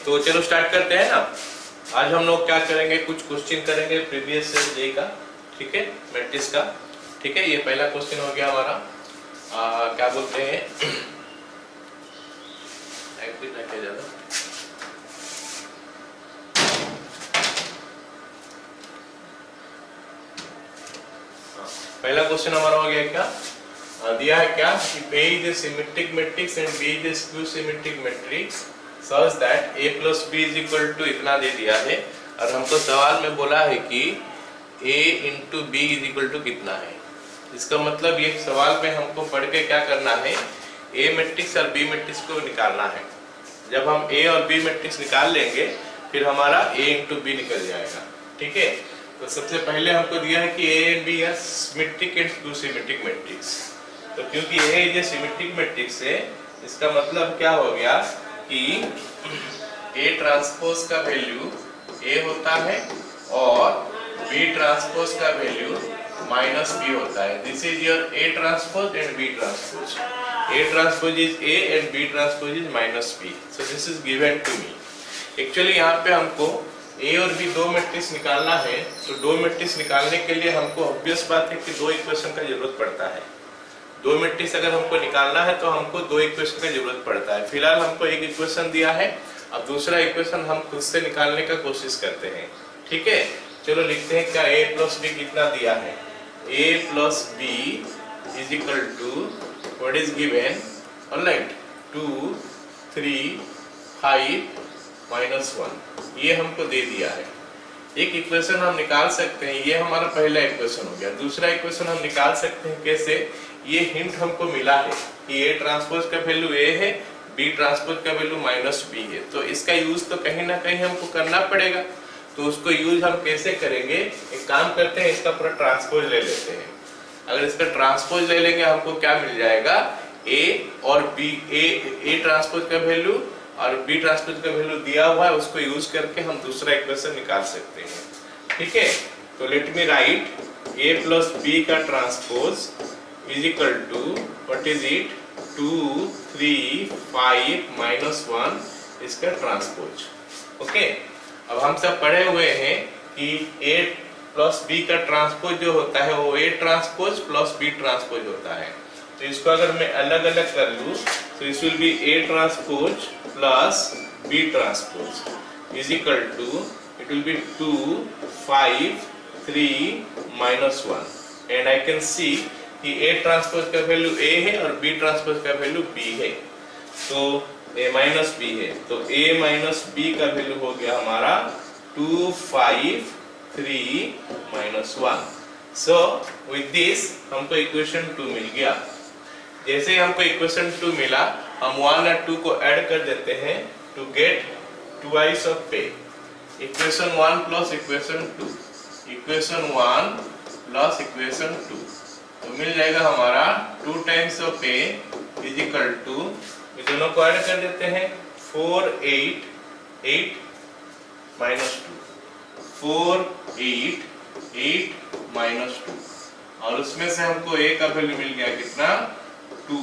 तो चलो स्टार्ट करते हैं ना। आज हम लोग क्या करेंगे, कुछ क्वेश्चन करेंगे प्रीवियस जे का, ठीक है, मैट्रिक्स का। ठीक है, ये पहला क्वेश्चन हो गया हमारा। क्या बोलते हैं, एक भी ना ज्यादा। पहला क्वेश्चन हमारा हो गया क्या, दिया है क्या कि A is a symmetric matrix and B is a skew symmetric matrix such that A plus B is equal to इतना दे दिया है। और हमको सवाल में बोला है कि A into B is equal to कितना है। इसका मतलब ये सवाल में हमको पढ़ के क्या करना है, A मैट्रिक्स और B मैट्रिक्स को निकालना है। जब हम A और B मैट्रिक्स निकाल लेंगे फिर हमारा A into B निकल जाएगा। ठीक है, तो सबसे पहले हमको दिया है कि A and B are symmetric and skew symmetric matrix। तो क्योंकि A ये सिमेट्रिक मैट्रिक्स है, इसका मतलब क्या हो गया कि A ट्रांसपोज का वैल्यू A होता है और B ट्रांसपोज का वैल्यू माइनस B होता है। This is your A transpose and B transpose. A transpose is A and B transpose is minus B। So this is given to me. Actually यहाँ पे हमको A और B दो matrix निकालना है। तो दो मैट्रिक्स निकालने के लिए हमको ऑब्वियस बात है कि दो इक्वेशन का जरूरत पड़ता है। दो मैट्रिक्स अगर हमको निकालना है तो हमको दो इक्वेशन की जरूरत पड़ता है। फिलहाल हमको एक इक्वेशन दिया है, अब दूसरा इक्वेशन हम खुद से निकालने का कोशिश करते हैं। ठीक है, चलो लिखते हैं क्या A प्लस बी कितना दिया है। A plus B is equal to what is given, alright, 2 3 5 -1, ये हमको दे दिया है। एक इक्वेशन हम निकाल सकते हैं, ये हमारा पहला इक्वेशन हो गया। दूसरा इक्वेशन हम निकाल सकते हैं कैसे, ये हिंट हमको मिला है कि A ट्रांसपोज का वैल्यू A है, B ट्रांसपोज का वैल्यू माइनस B है। तो इसका यूज तो कहीं ना कहीं हमको करना पड़ेगा। तो उसको यूज हम कैसे करेंगे, एक काम करते हैं, इसका पूरा ट्रांसपोज ले लेते हैं। अगर इसका ट्रांसपोज ले लेंगे हमको क्या मिल जाएगा, A और B, A ट्रांसपोज का वैल्यू और B ट्रांसपोज का वैल्यू दिया हुआ है, उसको यूज करके हम दूसरा इक्वेशन निकाल सकते हैं। ठीक है, तो let me right A plus B का transpose is equal to what is it, 2 3 5 -1 इसका ट्रांसपोज। ओके, अब हम सब पढ़े हुए हैं कि A प्लस B का ट्रांसपोज जो होता है वो A transpose plus B transpose होता है। तो इसको अगर मैं अलग अलग कर लूं तो इस will be A transpose plus B transpose is equal to, it will be 2 5 3 -1 and I can see कि A ट्रांसपोज का वैल्यू A है और B ट्रांसपोज का वैल्यू B है। तो A माइनस B है, तो A माइनस B का वैल्यू हो गया हमारा 2 5 3 -1। सो विद दिस हमको इक्वेशन 2 मिल गया। जैसे ही हमको इक्वेशन 2 मिला, हम 1 और 2 को ऐड कर देते हैं to get twice of A। Equation 1 plus equation 2, equation 1 plus equation 2, तो मिल जाएगा हमारा 2 times of A is equal to, दोनों को ऐड कर देते हैं, 4 8 8 -2, 4 8 8 -2, और उसमें से हमको A का वैल्यू मिल गया कितना, 2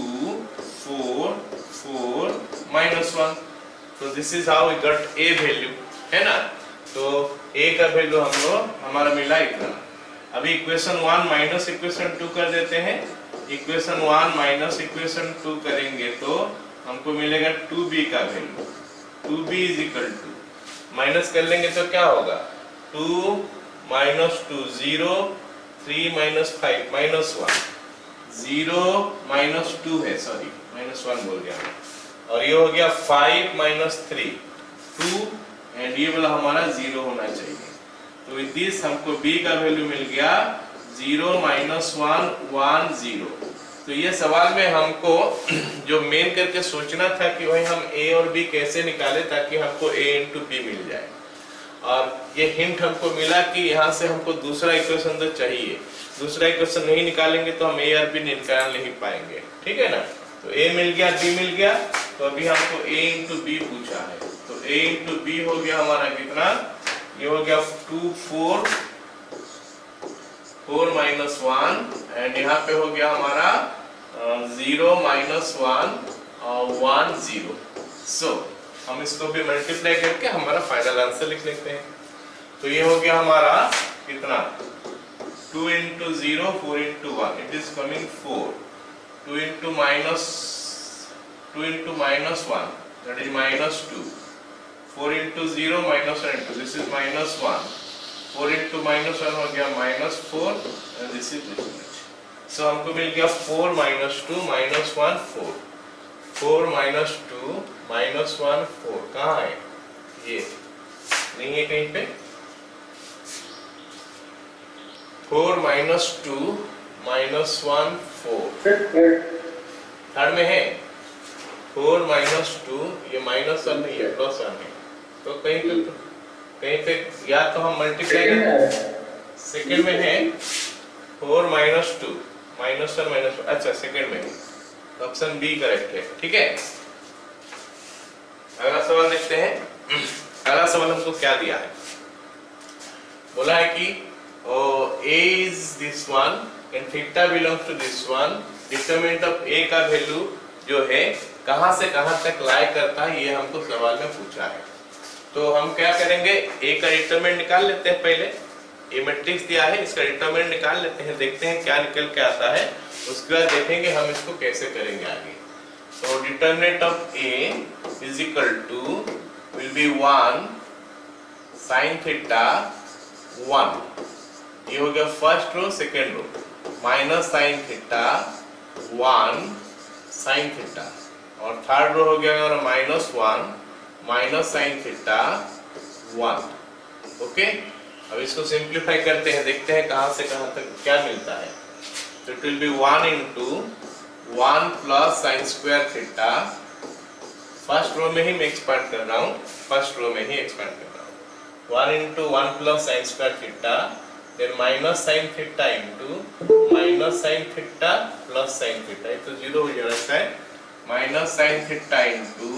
4 4 -1। तो this is how we got A value, है ना। तो A का वैल्यू हमारा मिला इतना। अभी इक्वेशन 1 माइनस इक्वेशन 2 कर देते हैं। इक्वेशन 1 माइनस इक्वेशन 2 करेंगे तो हमको मिलेगा 2b का value. 2b is equal to, minus कर लेंगे तो क्या होगा, 2 -2 0 3 -5 -1, 0 -2 है, सॉरी -1 बोल गया मैं। और ये हो गया 5 -3 2 एंड ये वाला हमारा 0 होना चाहिए। तो विद दिस हमको B का वैल्यू मिल गया 0 -1 1 0। तो ये सवाल में हमको जो मेन करके सोचना था कि भाई हम A और B कैसे निकालें ताकि हमको A into B मिल जाए। और ये हिंट हमको मिला कि यहाँ से हमको दूसरा इक्वेशन तो चाहिए, दूसरा इक्वेशन नहीं निकालेंगे तो हम A और B निकाल नहीं पाएंगे। ठीक है ना, तो A मिल गया, B मिल गया, तो अभी हमको A into B पूछा है। तो A into B हो गया हमारा कितना, ये हो गया 2 4 4 -1 एंड यहाँ पे हो गया हमारा 0 -1 1 0। सो हम इसको भी मल्टीप्लाई करके हमारा फाइनल आंसर लिख लेते हैं। तो ये हो गया हमारा कितना 2 into 0 4 into 1 it is coming 4 2 into minus 1 that is minus 2 4 into 0 minus 1 into this is minus 1 4 into minus 1 हो गया minus 4 and this is this much. So हमको मिल गया 4 minus 2 minus 1 4 4 minus 2 minus 1 4 कहाँ है ये नहीं है कहीं पे 4 minus 2 minus 1 4 थर्ड में है 4 minus 2 ये माइनस 1 नहीं है प्लस 1 है तो कहीं पे या तो हम मल्टीप्लाई करें सेकंड में है 4 minus 2 minus 1 minus 1 अच्छा सेकंड में है तो ऑप्शन बी करेक्ट है। ठीक है अगला सवाल देखते हैं। अगला सवाल हमको क्या दिया है बोला है कि A is this one and theta belongs to this one determinant of A का वैल्यू जो है कहां से कहां तक लाई करता है ये हमको सवाल में पूछा है। तो हम क्या करेंगे A का डिटरमिनेंट निकाल लेते हैं पहले A मैट्रिक्स दिया है इसका डिटरमिनेंट निकाल लेते हैं देखते हैं क्या निकल के आता है उसके बाद देखेंगे हम इसको कैसे करेंगे आगे। तो determinant of A is equal to will be 1 sin theta 1 ये हो गया first row second row minus sine theta 1 sine theta और थर्ड रो हो गया हमारा minus 1 minus sine theta 1। Okay अब इसको सिंप्लीफाई करते हैं देखते हैं कहां से कहां तक क्या मिलता है। तो it will be 1 into 1 plus sine square theta first row में ही मैं एक्सपेंड कर रहा हूं 1 into 1 plus sin square theta then minus sin theta into minus sin theta plus sin theta ये तो जीरो हो जाना है minus sin theta into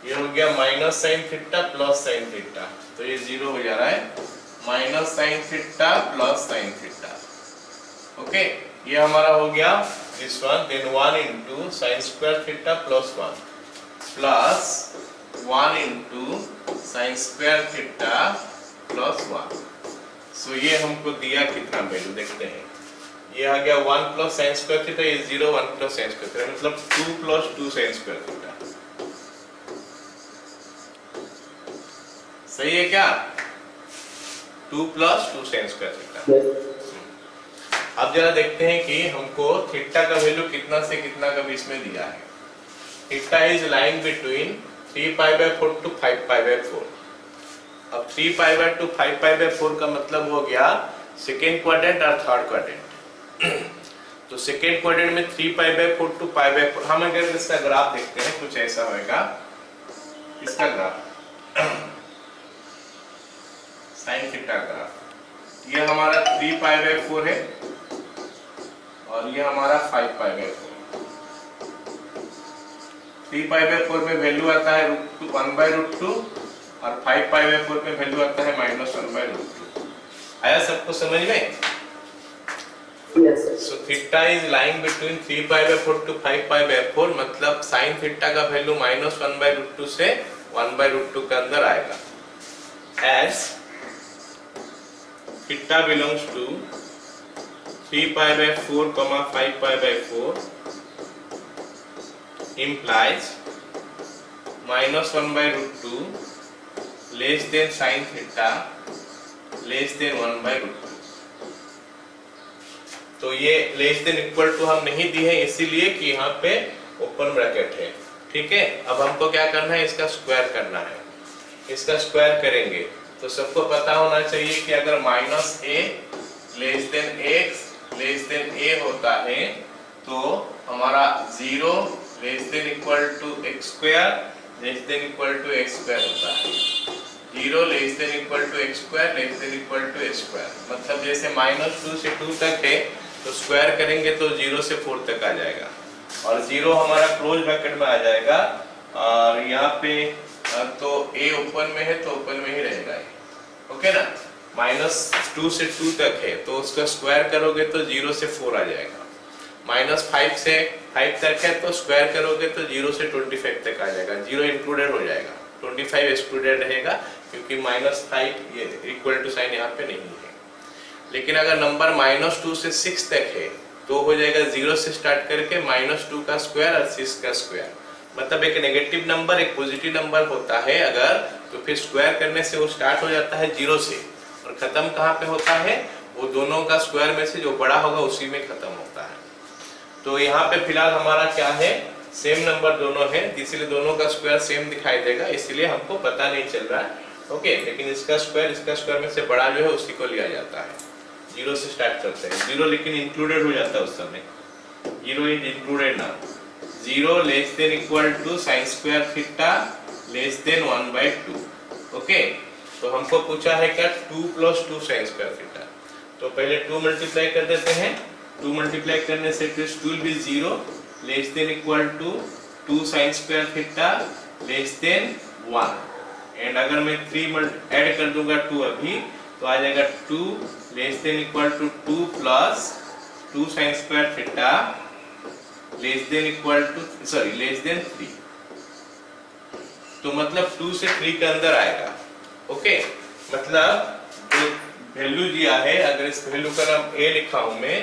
ये हो गया minus sin theta plus sin theta तो ये जीरो हो जा रहा है minus sin theta plus sin theta। Okay ये हमारा हो गया this one then 1 into sin square theta plus 1 plus 1 into sin square theta plus 1। सो ये हमको दिया कितना वैल्यू देखते हैं ये आ गया 1 plus sin square theta ये 0 1 plus sin square theta मतलब 2 plus 2 sin square theta सही है क्या 2 plus 2 sin square theta। अब जरा देखते हैं कि हमको थीटा का वैल्यू कितना से कितना का बीच में दिया है। Theta is line between 3 pi by 4 to 5 pi by 4। अब 3 pi by 2 5 pi by 4 का मतलब हो गया सेकेंड क्वाड्रेंट और थर्ड क्वाड्रेंट। तो सेकेंड क्वाड्रेंट में 3 pi by 4 to pi by 4 हम अगर इसका ग्राफ देखते हैं कुछ ऐसा होगा इसका ग्राफ साइन थीटा ग्राफ ये हमारा 3 pi by 4 है और ये हमारा 5 pi by 4। 3 pi by 4 में वैल्यू आता है 1/√2 और 5 pi by 4 में वैल्यू आता है -1/√2। आया सबको समझ में? Yes sir. So theta is lying between 3 pi by 4 to 5 pi by 4 मतलब sin थीटा का वैल्यू -1/√2 से 1/√2 के अंदर आएगा। As theta belongs to 3 pi by 4, 5 pi by 4 implies -1/√2 less than sin theta less than 1/√2। तो ये लेस देन इक्वल टू हम नहीं दी है इसीलिए कि यहाँ पे ओपन ब्रैकेट है। ठीक है अब हमको क्या करना है इसका स्क्वायर करना है। इसका स्क्वायर करेंगे तो सबको पता होना चाहिए कि अगर -a less than x less than a होता है तो हमारा 0 less than equal to x square less than equal to x square होता है। 0 less than equal to x square less than equal to x square मतलब जैसे -2 से 2 तक है तो स्क्वायर करेंगे तो 0 से 4 तक आ जाएगा और 0 हमारा क्लोज ब्रैकेट में आ जाएगा और यहाँ पे तो a ओपन में है तो ओपन में ही रहेगा। ओके ना -2 से 2 तक है तो उसका स्क्वायर करोगे तो 0 से 4 आ जाएगा -5 से 5 तक है तो स्क्वायर करोगे तो 0 से 25 तक आ जाएगा, 0 इंक्लूडेड हो जाएगा, 25 एक्सक्लूडेड रहेगा क्योंकि -5 ये इक्वल टू साइन यहाँ पे नहीं है। लेकिन अगर नंबर -2 से 6 तक है तो हो जाएगा 0 से स्टार्ट करके -2 का स्क्वायर और 6 का स्क्वायर। मतलब एक नेगेटिव नंबर एक पॉजिटिव नंबर होता है अगर, तो फिर स्क्वायर करने से वो स्टार्ट हो जाता है 0 से और खत्म कहाँ पे होता है, वो दोनों का स्क्वायर में से जो बड़ा होगा उसी में खत्म होता है। तो यहाँ पे फिलहाल हमारा क्या है, सेम नंबर दोनों है, इसलिए दोनों का स्क्वायर सेम दिखाई देगा, इसलिए हमको पता नहीं चल रहा है। ओके, लेकिन इसका स्क्वायर में से बड़ा जो है उसी को लिया जाता है। 0 से स्टार्ट करते हैं, 0 लेकिन इंक्लूडेड हो जाता है उस समय, 0 इज इंक्लूडेड ना, 0 less than equal to sine square theta less than 1/2। Okay, तो हमको पूछा है क्या 2 + 2 साइन स्क्वायर थीटा, तो पहले 2 मल्टीप्लाई कर देते हैं, 2 मल्टीप्लाई करने से it will be 0 less than equal to 2 sine square theta less than 1, and अगर मैं 3 ऐड कर दूंगा 2 अभी तो आ जाएगा 2 less than equal to 2 + 2 sine square theta less than equal to less than 3। तो मतलब 2 से 3 के अंदर आएगा। ओके, मतलब जो वैल्यू दिया है, अगर इस वैल्यू का नाम a लिखा हूं मैं,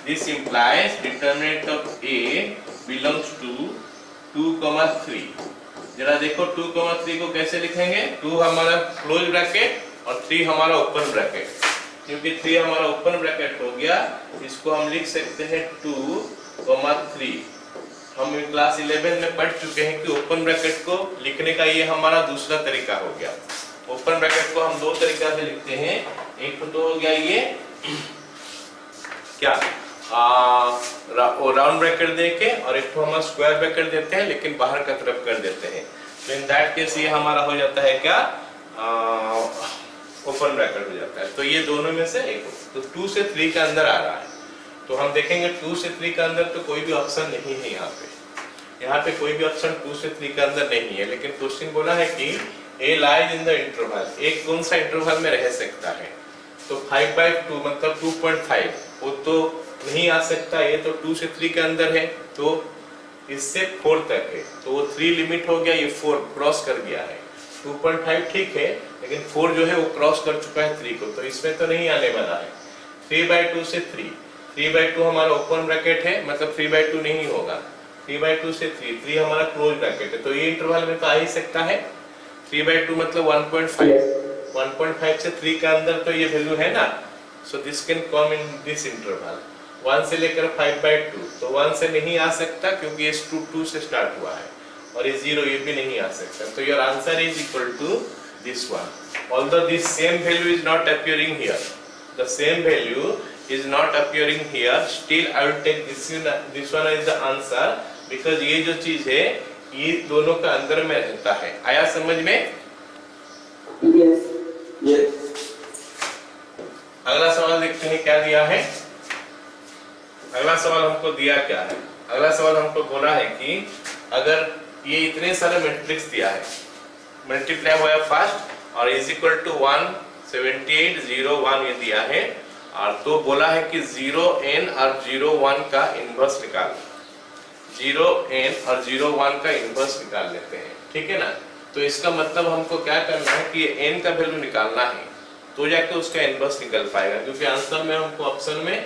this implies determinant of a belongs to 2,3। जरा देखो 2,3 को कैसे लिखेंगे, 2 हमारा क्लोज ब्रैकेट और 3 हमारा ओपन ब्रैकेट, क्योंकि 3 हमारा ओपन ब्रैकेट हो गया, इसको हम लिख सकते हैं 2,3। हम क्लास 11 में पढ़ चुके हैं कि ओपन ब्रैकेट को लिखने का ये हमारा दूसरा तरीका हो गया। ओपन ब्रैकेट को हम 2 तरीका से लिखते हैं, एक तो हो गया ये क्या राउंड ब्रैकेट देके, और एक तो हम स्क्वायर ब्रैकेट देते हैं लेकिन बाहर का तरफ कर देते हैं। तो इन दैट केस ये हमारा हो जाता है क्या, ओपन ब्रैकेट हो जाता है। तो ये दोनों में से एक, तो 2 से 3 के अंदर आ रहा है। तो हम देखेंगे 2 से 3 के अंदर तो कोई भी ऑप्शन नहीं है, यहाँ पे कोई भी ऑप्शन 2 से 3 के अंदर नहीं है। लेकिन क्वेश्चन बोला है कि a lies in the interval, एक कौन सा इंटरवल में रह सकता है, तो 5/2 मतलब 2.5 वो तो नहीं आ सकता, ये तो 2 से 3 के अंदर है, तो इससे 4 तक है, तो वो 3 लिमिट हो गया, ये 4 क्रॉस कर गया है। 2.5 ठीक है, लेकिन 4 जो है वो क्रॉस कर चुका है 3 को, तो इसमें तो नहीं आने वाला है। 3/2 से 3/2 हमारा ओपन ब्रैकेट है, मतलब 3/2 नहीं होगा, 3/2 से 3 हमारा क्लोज ब्रैकेट है, तो ये इंटरवल में तो आ ही सकता है। 3/2 मतलब 1.5 से 3 के अंदर तो ये वैल्यू है ना, so this can come in this interval. 1 से लेकर 5/2, तो 1 से नहीं आ सकता क्योंकि ये 2 से स्टार्ट हुआ है, और ये 0 ये भी नहीं आ सकता, तो your answer is equal to this one. Although this same value is not appearing here, the same value is not appearing here, still I will take this one as the answer, because ये जो चीज है ये दोनों का अंदर में रहता है। आया समझ में? Yes. Yes. अगला सवाल देखते हैं क्या दिया है। अगला सवाल हमको दिया क्या है, अगला सवाल हमको बोला है कि अगर ये इतने सारे मैट्रिक्स दिया है, मल्टीप्लाई हुआ है फर्स्ट और इज इक्वल टू 1 78 0 1 ये दिया है, और तो बोला है कि 0n और 0 1 का इनवर्स निकाल, 0n और 0 1 का इनवर्स निकाल लेते हैं, ठीक है ना। तो इसका मतलब हमको क्या करना है कि n का वैल्यू निकालना है, तो जाके उसका इनवर्स निकल पाएगा, क्योंकि आंसर में हमको ऑप्शन में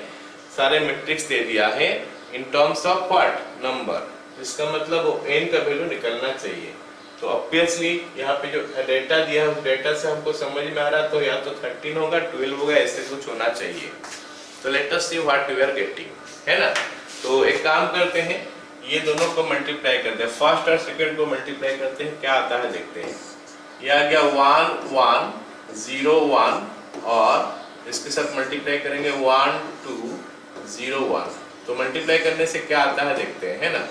सारे मैट्रिक्स दे दिया है in terms of what number, इसका मतलब वो n का वैल्यू निकलना चाहिए। तो ऑब्वियसली यहाँ पे जो डेटा दिया है उस डेटा से हमको समझ में आ रहा, तो या तो 13 होगा 12 होगा, ऐसे कुछ होना चाहिए। तो let us see what we are getting, है ना। तो एक काम करते हैं, ये दोनों को मल्टीप्लाई करते हैं, फर्स्ट और सेकंड को मल्टीप्लाई करते हैं, क्या आता है देखते हैं। ये आ गया 1 1 0 1 और इसके साथ मल्टीप्लाई करेंगे 1 2 0 1, तो मल्टीप्लाई करने से क्या आता है देखते हैं, है ना।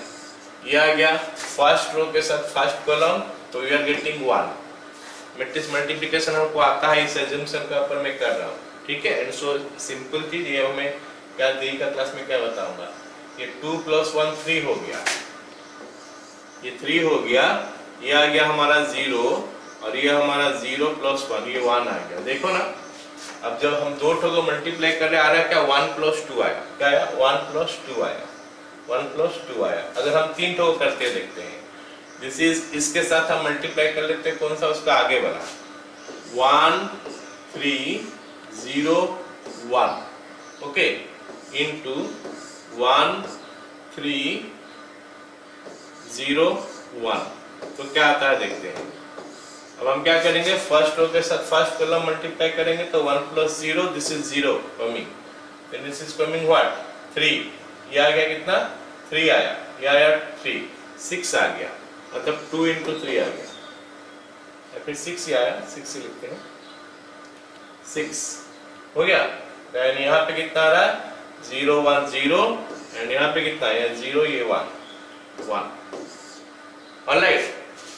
ये आ गया फर्स्ट रो के साथ फर्स्ट कॉलम, तो we are getting 1। Matrix multiplication हमको आता है, इस अजम्पशन का ऊपर मैं कर रहा हूँ, ठीक है। एंड सो सिंपल चीज ये हमें क्या दी का क्लास में क्या बताऊंगा, ये 2 + 1 3 हो गया, ये 3 हो गया, ये आ गया हमारा 0 और ये हमारा 0 + 1 ये 1 आ गया, देखो ना। अब जब हम दो ठो को मल्टीप्लाई कर रहे आ रहा है क्या 1 + 2 आया, क्या आया 1 + 2 आया, 1 प्लस 2 आया। अगर हम 3 ठो करके देखते हैं, दिस इज, इसके साथ हम मल्टीप्लाई कर लेते हैं, कौन सा उसका आगे वाला 1 3 0 1, ओके, इनटू 1 3 0 1। तो क्या आता है देखते हैं। अब हम क्या करेंगे, फर्स्ट रो के साथ फर्स्ट कॉलम मल्टीप्लाई करेंगे तो 1 plus 0, this is 0 coming, then this is coming what 3, ये आ गया कितना 3 आया, ये आया 3, 6 आ गया, मतलब 2 इंटू 3 आ गया, या फिर 6 ही आया, 6 ही लिखते हैं, 6 हो गया। देन यहाँ पे कितना आ रहा है 0 1 0, एंड यहाँ पे कितना है 0, ये 1 1, ऑलराइट।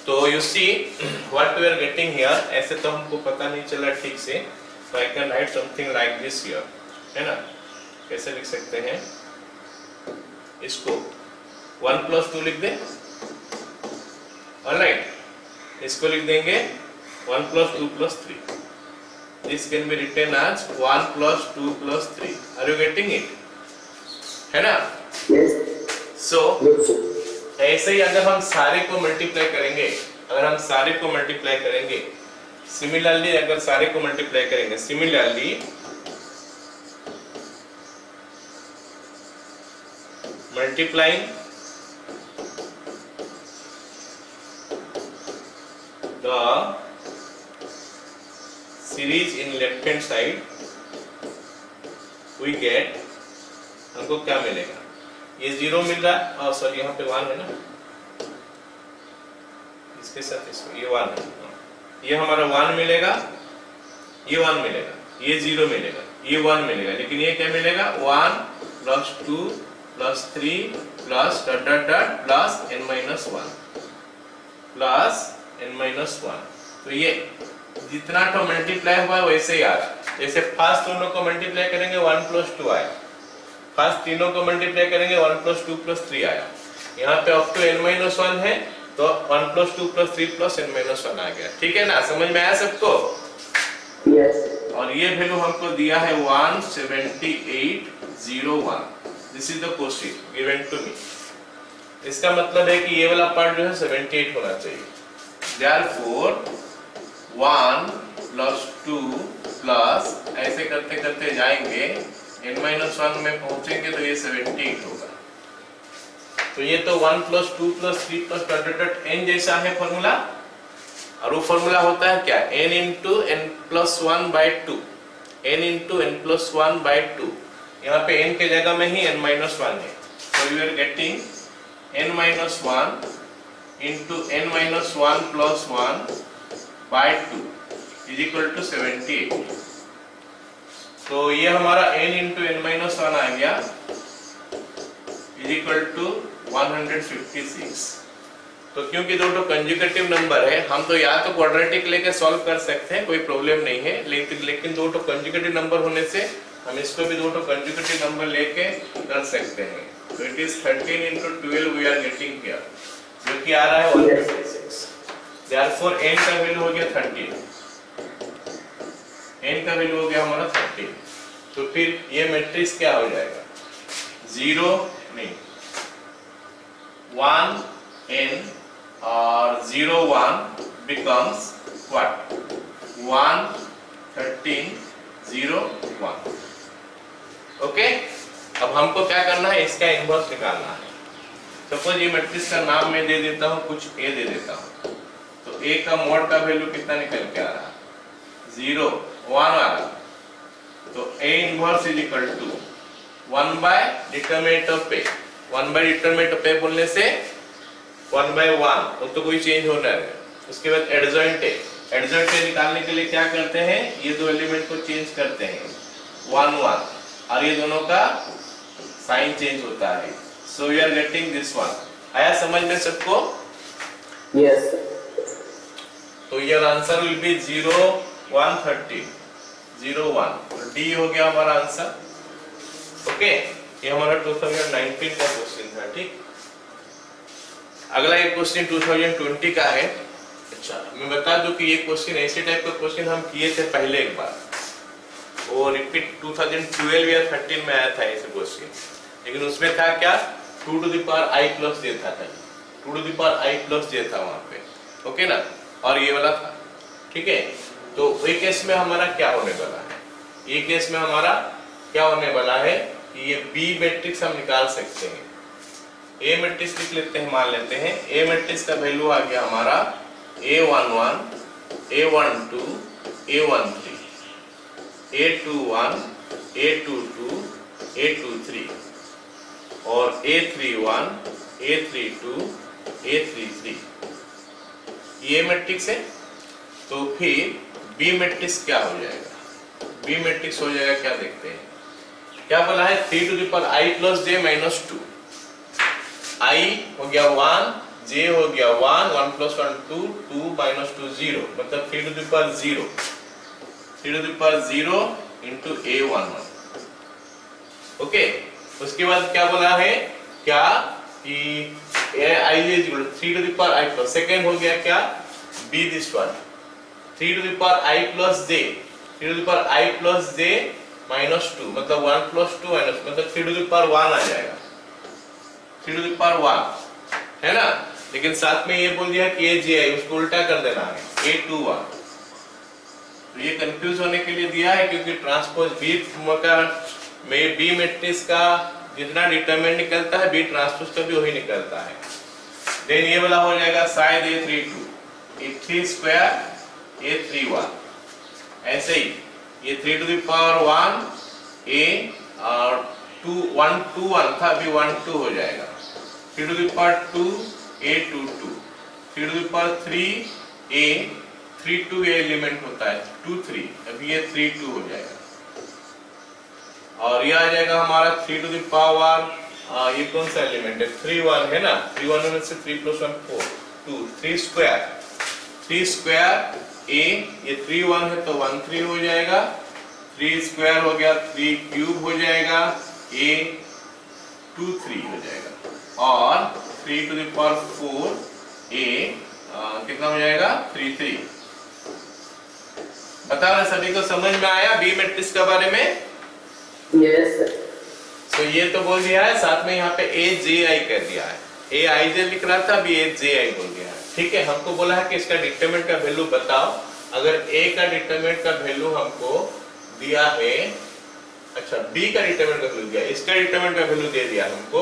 तो you see what we are getting here, ऐसे तो हमको पता नहीं चला ठीक से, तो I can write something like this here, है ना। कैसे लिख सकते हैं इसको, 1 प्लस 2 लिख दें, ऑलराइट, इसको लिख देंगे 1 plus 2 plus 3, this can be written as 1 plus 2 plus 3, are you getting it, है ना। Yes. सो Yes, sir. ऐसे ही अगर हम सारे को मल्टीप्लाई करेंगे, अगर हम सारे को मल्टीप्लाई करेंगे, सिमिलरली अगर सारे को मल्टीप्लाई करेंगे, similarly multiplying the series in left hand side we get, हमको क्या मिलेगा, ये 0 मिल रहा है, सॉरी यहाँ पे 1 है ना, इसके साथ इसको ये 1 है, ये हमारा 1 मिलेगा, ये 1 मिलेगा, ये 0 मिलेगा, ये 1 मिलेगा, लेकिन ये क्या मिलेगा 1 plus 2 plus 3 plus dot dot dot plus n minus 1 plus n minus 1। तो ये जितना तो मल्टीप्लाई हुआ वैसे ही आ रहा है, जैसे फर्स्ट दोनों को मल्टीप्लाई करेंगे 1 प्लस 2 आया, फर्स्ट तीनों को मल्टीप्लाई करेंगे 1 प्लस 2 प्लस 3 आया, यहाँ पे अप टू n माइनस 1 है, तो 1 plus 2 plus 3 plus n minus 1 आ गया, ठीक है ना, समझ में आया सबको। Yes. और ये वैल्यू हमको दिया है 17801, this is the question given to me. इसका मतलब है कि ये वाला पार्ट जो है 78 होना चाहिए, देयरफॉर 1 प्लस 2 प्लस, ऐसे करते करते जाएंगे n-1 में पहुंचेंगे तो ये 78 होगा। तो ये तो 1 plus 2 plus 3 plus dot dot n जैसा है फॉर्मूला, और वो फॉर्मूला होता है क्या, n into n plus 1 by 2, n into n plus 1 by 2, यहाँ पे n के जगह में ही n-1 है, तो you are getting n-1 into n-1 plus 1 by 2 is equal to 78। तो ये हमारा n इंटू n-1 आ गया इज इक्वल टू 156। तो क्योंकि दो कंजुगेटिव नंबर है, हम तो या तो क्वाड्रेटिक लेके सॉल्व कर सकते हैं, कोई प्रॉब्लम नहीं है, लेकिन दो कंजुगेटिव नंबर होने से हम इसको भी दो कंजुगेटिव नंबर लेके कर सकते हैं। तो it is 13 into 12 we are getting here, जो कि आ रहा है 156। देयरफॉर n का वैल्यू हो गया 13, n का वैल्यू हो गया हमारा 13। तो फिर ये मैट्रिक्स क्या हो जाएगा, 0 नहीं 1 n और 0 1 becomes what 1 13 0 1। ओके, अब हमको क्या करना है, इसका इनवर्स निकालना है। सपोज ये मैट्रिक्स का नाम मैं दे देता हूँ कुछ a दे देता हूँ, तो a का मॉड का वैल्यू कितना निकल के आ रहा है 0 1 आ रहा, तो a inverse is equal to 1 by determinant of a। 1 by determinant of a बोलने से 1 बाय 1 तो कोई चेंज होना है। उसके बाद एडजॉइंट a, एडजॉइंट a निकालने के लिए क्या करते हैं, ये दो एलिमेंट को चेंज करते हैं 1 1, और ये दोनों का साइन चेंज होता है। So we are getting this one. आया समझ में सबको? Yes. तो योर आंसर विल बी 0 1 13 0 1, तो डी हो गया हमारा आंसर। ओके, ये हमारा 2019 का क्वेश्चन था। ठीक, अगला एक क्वेश्चन 2020 का है। अच्छा, मैं बता दूं कि ये क्वेश्चन ऐसे टाइप का क्वेश्चन हम किए थे पहले एक बार, वो रिपीट 2012 या 13 में आया था ऐसे क्वेश्चन, लेकिन उसमें था क्या 2 to the power i plus j था खाली, 2 to the power i plus j था वहां पे, ओके ना, और ये वाला था, ठीक है। तो ये केस में हमारा क्या होने वाला है, ये केस में हमारा क्या होने वाला है कि ये B मैट्रिक्स हम निकाल सकते हैं। A मैट्रिक्स लिख लेते हैं, मान लेते हैं A मैट्रिक्स का वैल्यू आ गया हमारा A11, A12, A13, A21, A22, A23 और A31, A32, A33, ये मैट्रिक्स है। तो फिर B मैट्रिक्स क्या हो जाएगा, B मैट्रिक्स हो जाएगा क्या देखते हैं, क्या बोला है 3 to the power i plus j minus 2, i हो गया 1, j हो गया 1, 1 प्लस 1 2, 2 माइनस 2 0, मतलब 3 to the power 0, 3 to the power 0 into A11, okay. उसके बाद क्या बोला है क्या कि i is equal to 3 to the power i plus, second हो गया क्या b this one 3 to the power i plus j, 3 to the power i plus j minus 2, मतलब 1 plus 2 minus, मतलब 3 to the power 1 आ जाएगा, 3 to the power 1 है ना। लेकिन साथ में ये बोल दिया कि ये j है, उसको उल्टा कर देना है A21, तो ये कंफ्यूज होने के लिए दिया है क्योंकि ट्रांसपोज B मैट्रिक्स का जितना डिटरमिनेंट निकलता है B ट्रांसपोज का भी वही निकलता है। देन ये वाला हो जाएगा शायद A32, A3 स्क्वायर A31, ऐसे ही ये 3 टू द पावर 1 A और 2 1 2 1 था, अभी 1 2 हो जाएगा, 3 to the power 2 A22, 3 to the power 3 A 3 2 ये एलिमेंट होता है 2 3, अभी ये 3 2 हो जाएगा। और ये आ जाएगा हमारा 3 टू द पावर, ये कौन सा एलिमेंट है 3 1 है ना, 3 1 में से 3 प्लस 1 4 2, 3 स्क्वायर, 3 स्क्वायर A, ये 3 1 है तो 1 3 हो जाएगा, 3 स्क्वायर हो गया 3 क्यूब हो जाएगा, A 2 3 हो जाएगा, और 3 टू द पावर 4 A कितना हो जाएगा 3 3। बताओ ना सभी को समझ में आया बी मैट्रिक्स के बारे में? Yes, sir. तो ये तो बोल दिया है, साथ में यहाँ पे ए जे आई कर दिया है, ए आई जे लिख रहा था, अभी ए जे आई बोल दिया है, ठीक है। हमको बोला है कि इसका डिटरमिनेंट का वैल्यू बताओ, अगर ए का डिटरमिनेंट का वैल्यू हमको दिया है, अच्छा बी का डिटरमिनेंट का वैल्यू दिया, इसका डिटरमिनेंट का वैल्यू दे दिया हमको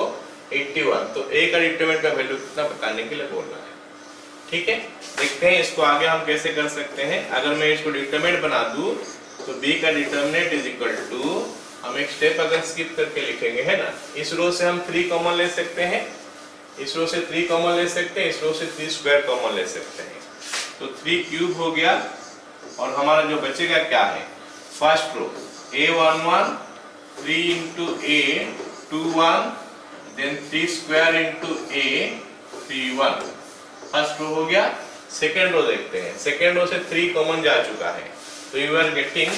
81, तो ए का डिटरमिनेंट का वैल्यू कितना बताने के लिए बोल रहा है, ठीक है। देखते हैं इसको आगे हम कैसे कर सकते हैं। अगर मैं इसको डिटरमिनेंट बना दूं तो बी का डिटरमिनेंट इज इक्वल टू, हम एक स्टेप अगर स्किप करके लिखेंगे है ना, इस रो से हम 3 कॉमन ले सकते हैं, इस रो से 3 कॉमन ले सकते हैं, इस रो से 3 स्क्वायर कॉमन ले सकते हैं, तो 3 क्यूब हो गया, और हमारा जो बचेगा क्या है first row A11 3 into A21, then 3 square into A31, first row हो गया। सेकेंड रो देखते हैं, सेकेंड रो से 3 कॉमन जा चुका है, तो you are getting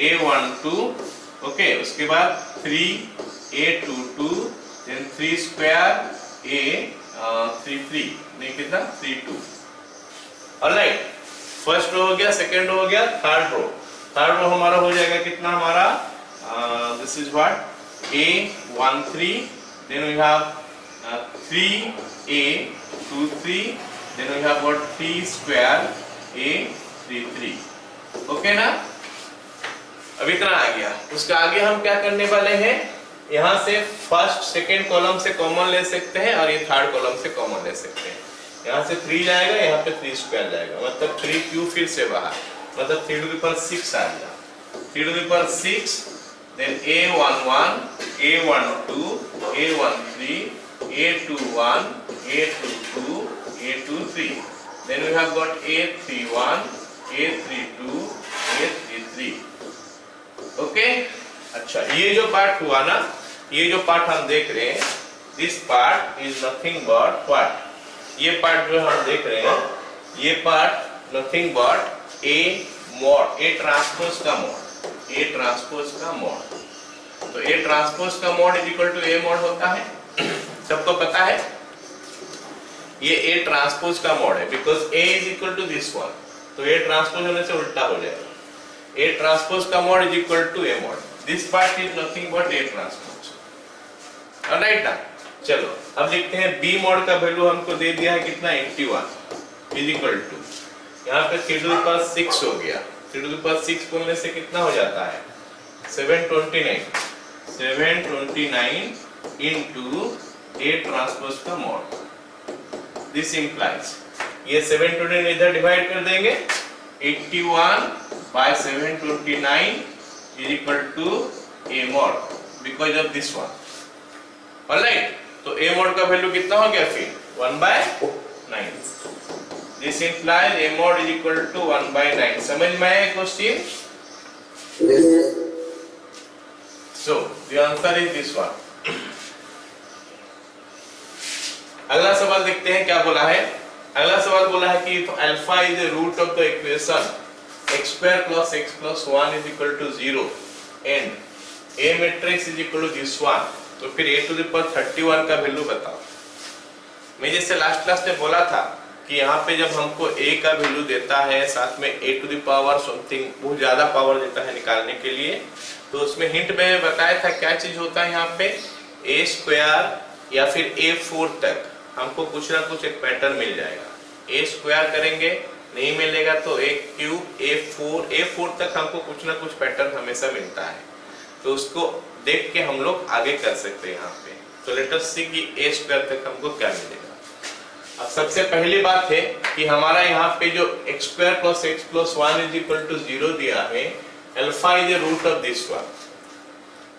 A12, okay. उसके बाद 3 A22, देन 3 स्क्वायर A33, नहीं कितना 32, ऑलराइट। फर्स्ट रो हो गया, सेकेंड रो हो गया, थर्ड रो हमारा हो जाएगा कितना हमारा, this is what A13, then we have 3A23, then we have what 3 square A33, okay ना। अब इतना आ गया, उसका आगे हम क्या करने वाले हैं, यहाँ से फर्स्ट सेकेंड कॉलम से कॉमन ले सकते हैं और ये थर्ड कॉलम से कॉमन ले सकते हैं। यहाँ से 3 जाएगा, यहाँ पे 3 स्क्वायर जाएगा, मतलब 3 क्यूब फिर से बाहर, मतलब 3 टू द पावर 6 आ गया, 3 to the power 6, then A11 A12 A13 A21 A22 A23, then we have got A31 A32 A33, okay. अच्छा ये जो पार्ट हुआ ना, ये जो पार्ट हम देख रहे हैं, this part is nothing but what, ये पार्ट जो हम देख रहे हैं, ये part nothing but A mod, A transpose का मॉड, ए ट्रांसपोज का मॉड। तो ए ट्रांसपोज का mod is equal to A mod होता है, सबको पता है ये ए ट्रांसपोज का मॉड है, because A is equal to this one, तो ए ट्रांसपोज होने से उल्टा हो जाएगा, A transpose का mod is equal to A mod. This part is nothing but A transpose. Alright ना? चलो अब लिखते हैं b मॉड का वैल्यू हमको दे दिया है कितना 81 इज इक्वल टू यहाँ पे 3 टू द पावर 6 हो गया। 3 टू द पावर 6 बोलने से कितना हो जाता है 729 इनटू a ट्रांसपोज का मॉड। दिस इंप्लाइज ये 729 इधर डिवाइड कर देंगे 81 by 729 is equal to a mod because of this one. Alright, तो a mod का वैल्यू कितना हो गया फिर 1/9. This implies a mod is equal to 1/9. समझ में आया question? Yes. So the answer is this one. अगला सवाल देखते हैं क्या बोला है। अगला सवाल बोला है कि if alpha is the root of the equation x square plus x plus 1 is equal to 0 and a matrix is equal to this one, तो फिर a to the power 31 का वैल्यू बताओ। मैं जैसे लास्ट क्लास में बोला था कि यहाँ पे जब हमको a का वैल्यू देता है साथ में a to the power something बहुत ज्यादा पावर देता है निकालने के लिए, तो उसमें हिंट में बताया था क्या चीज होता है यहाँ पे a स्क्वायर या फिर a4 तक हमको कुछ ना कुछ एक पैटर्न मिल जाएगा। a स्क्वायर करेंगे नहीं मिलेगा तो a क्यूब a4 तक हमको कुछ ना कुछ पैटर्न हमेशा मिलता है, तो उसको देख के हम लोग आगे कर सकते हैं यहाँ पे। तो लेट अस सी कि a स्क्वायर तक हमको क्या मिलेगा। अब सबसे पहली बात है कि हमारा यहाँ पे जो x square plus x plus 1 is equal to 0 दिया है, alpha is the root of this one.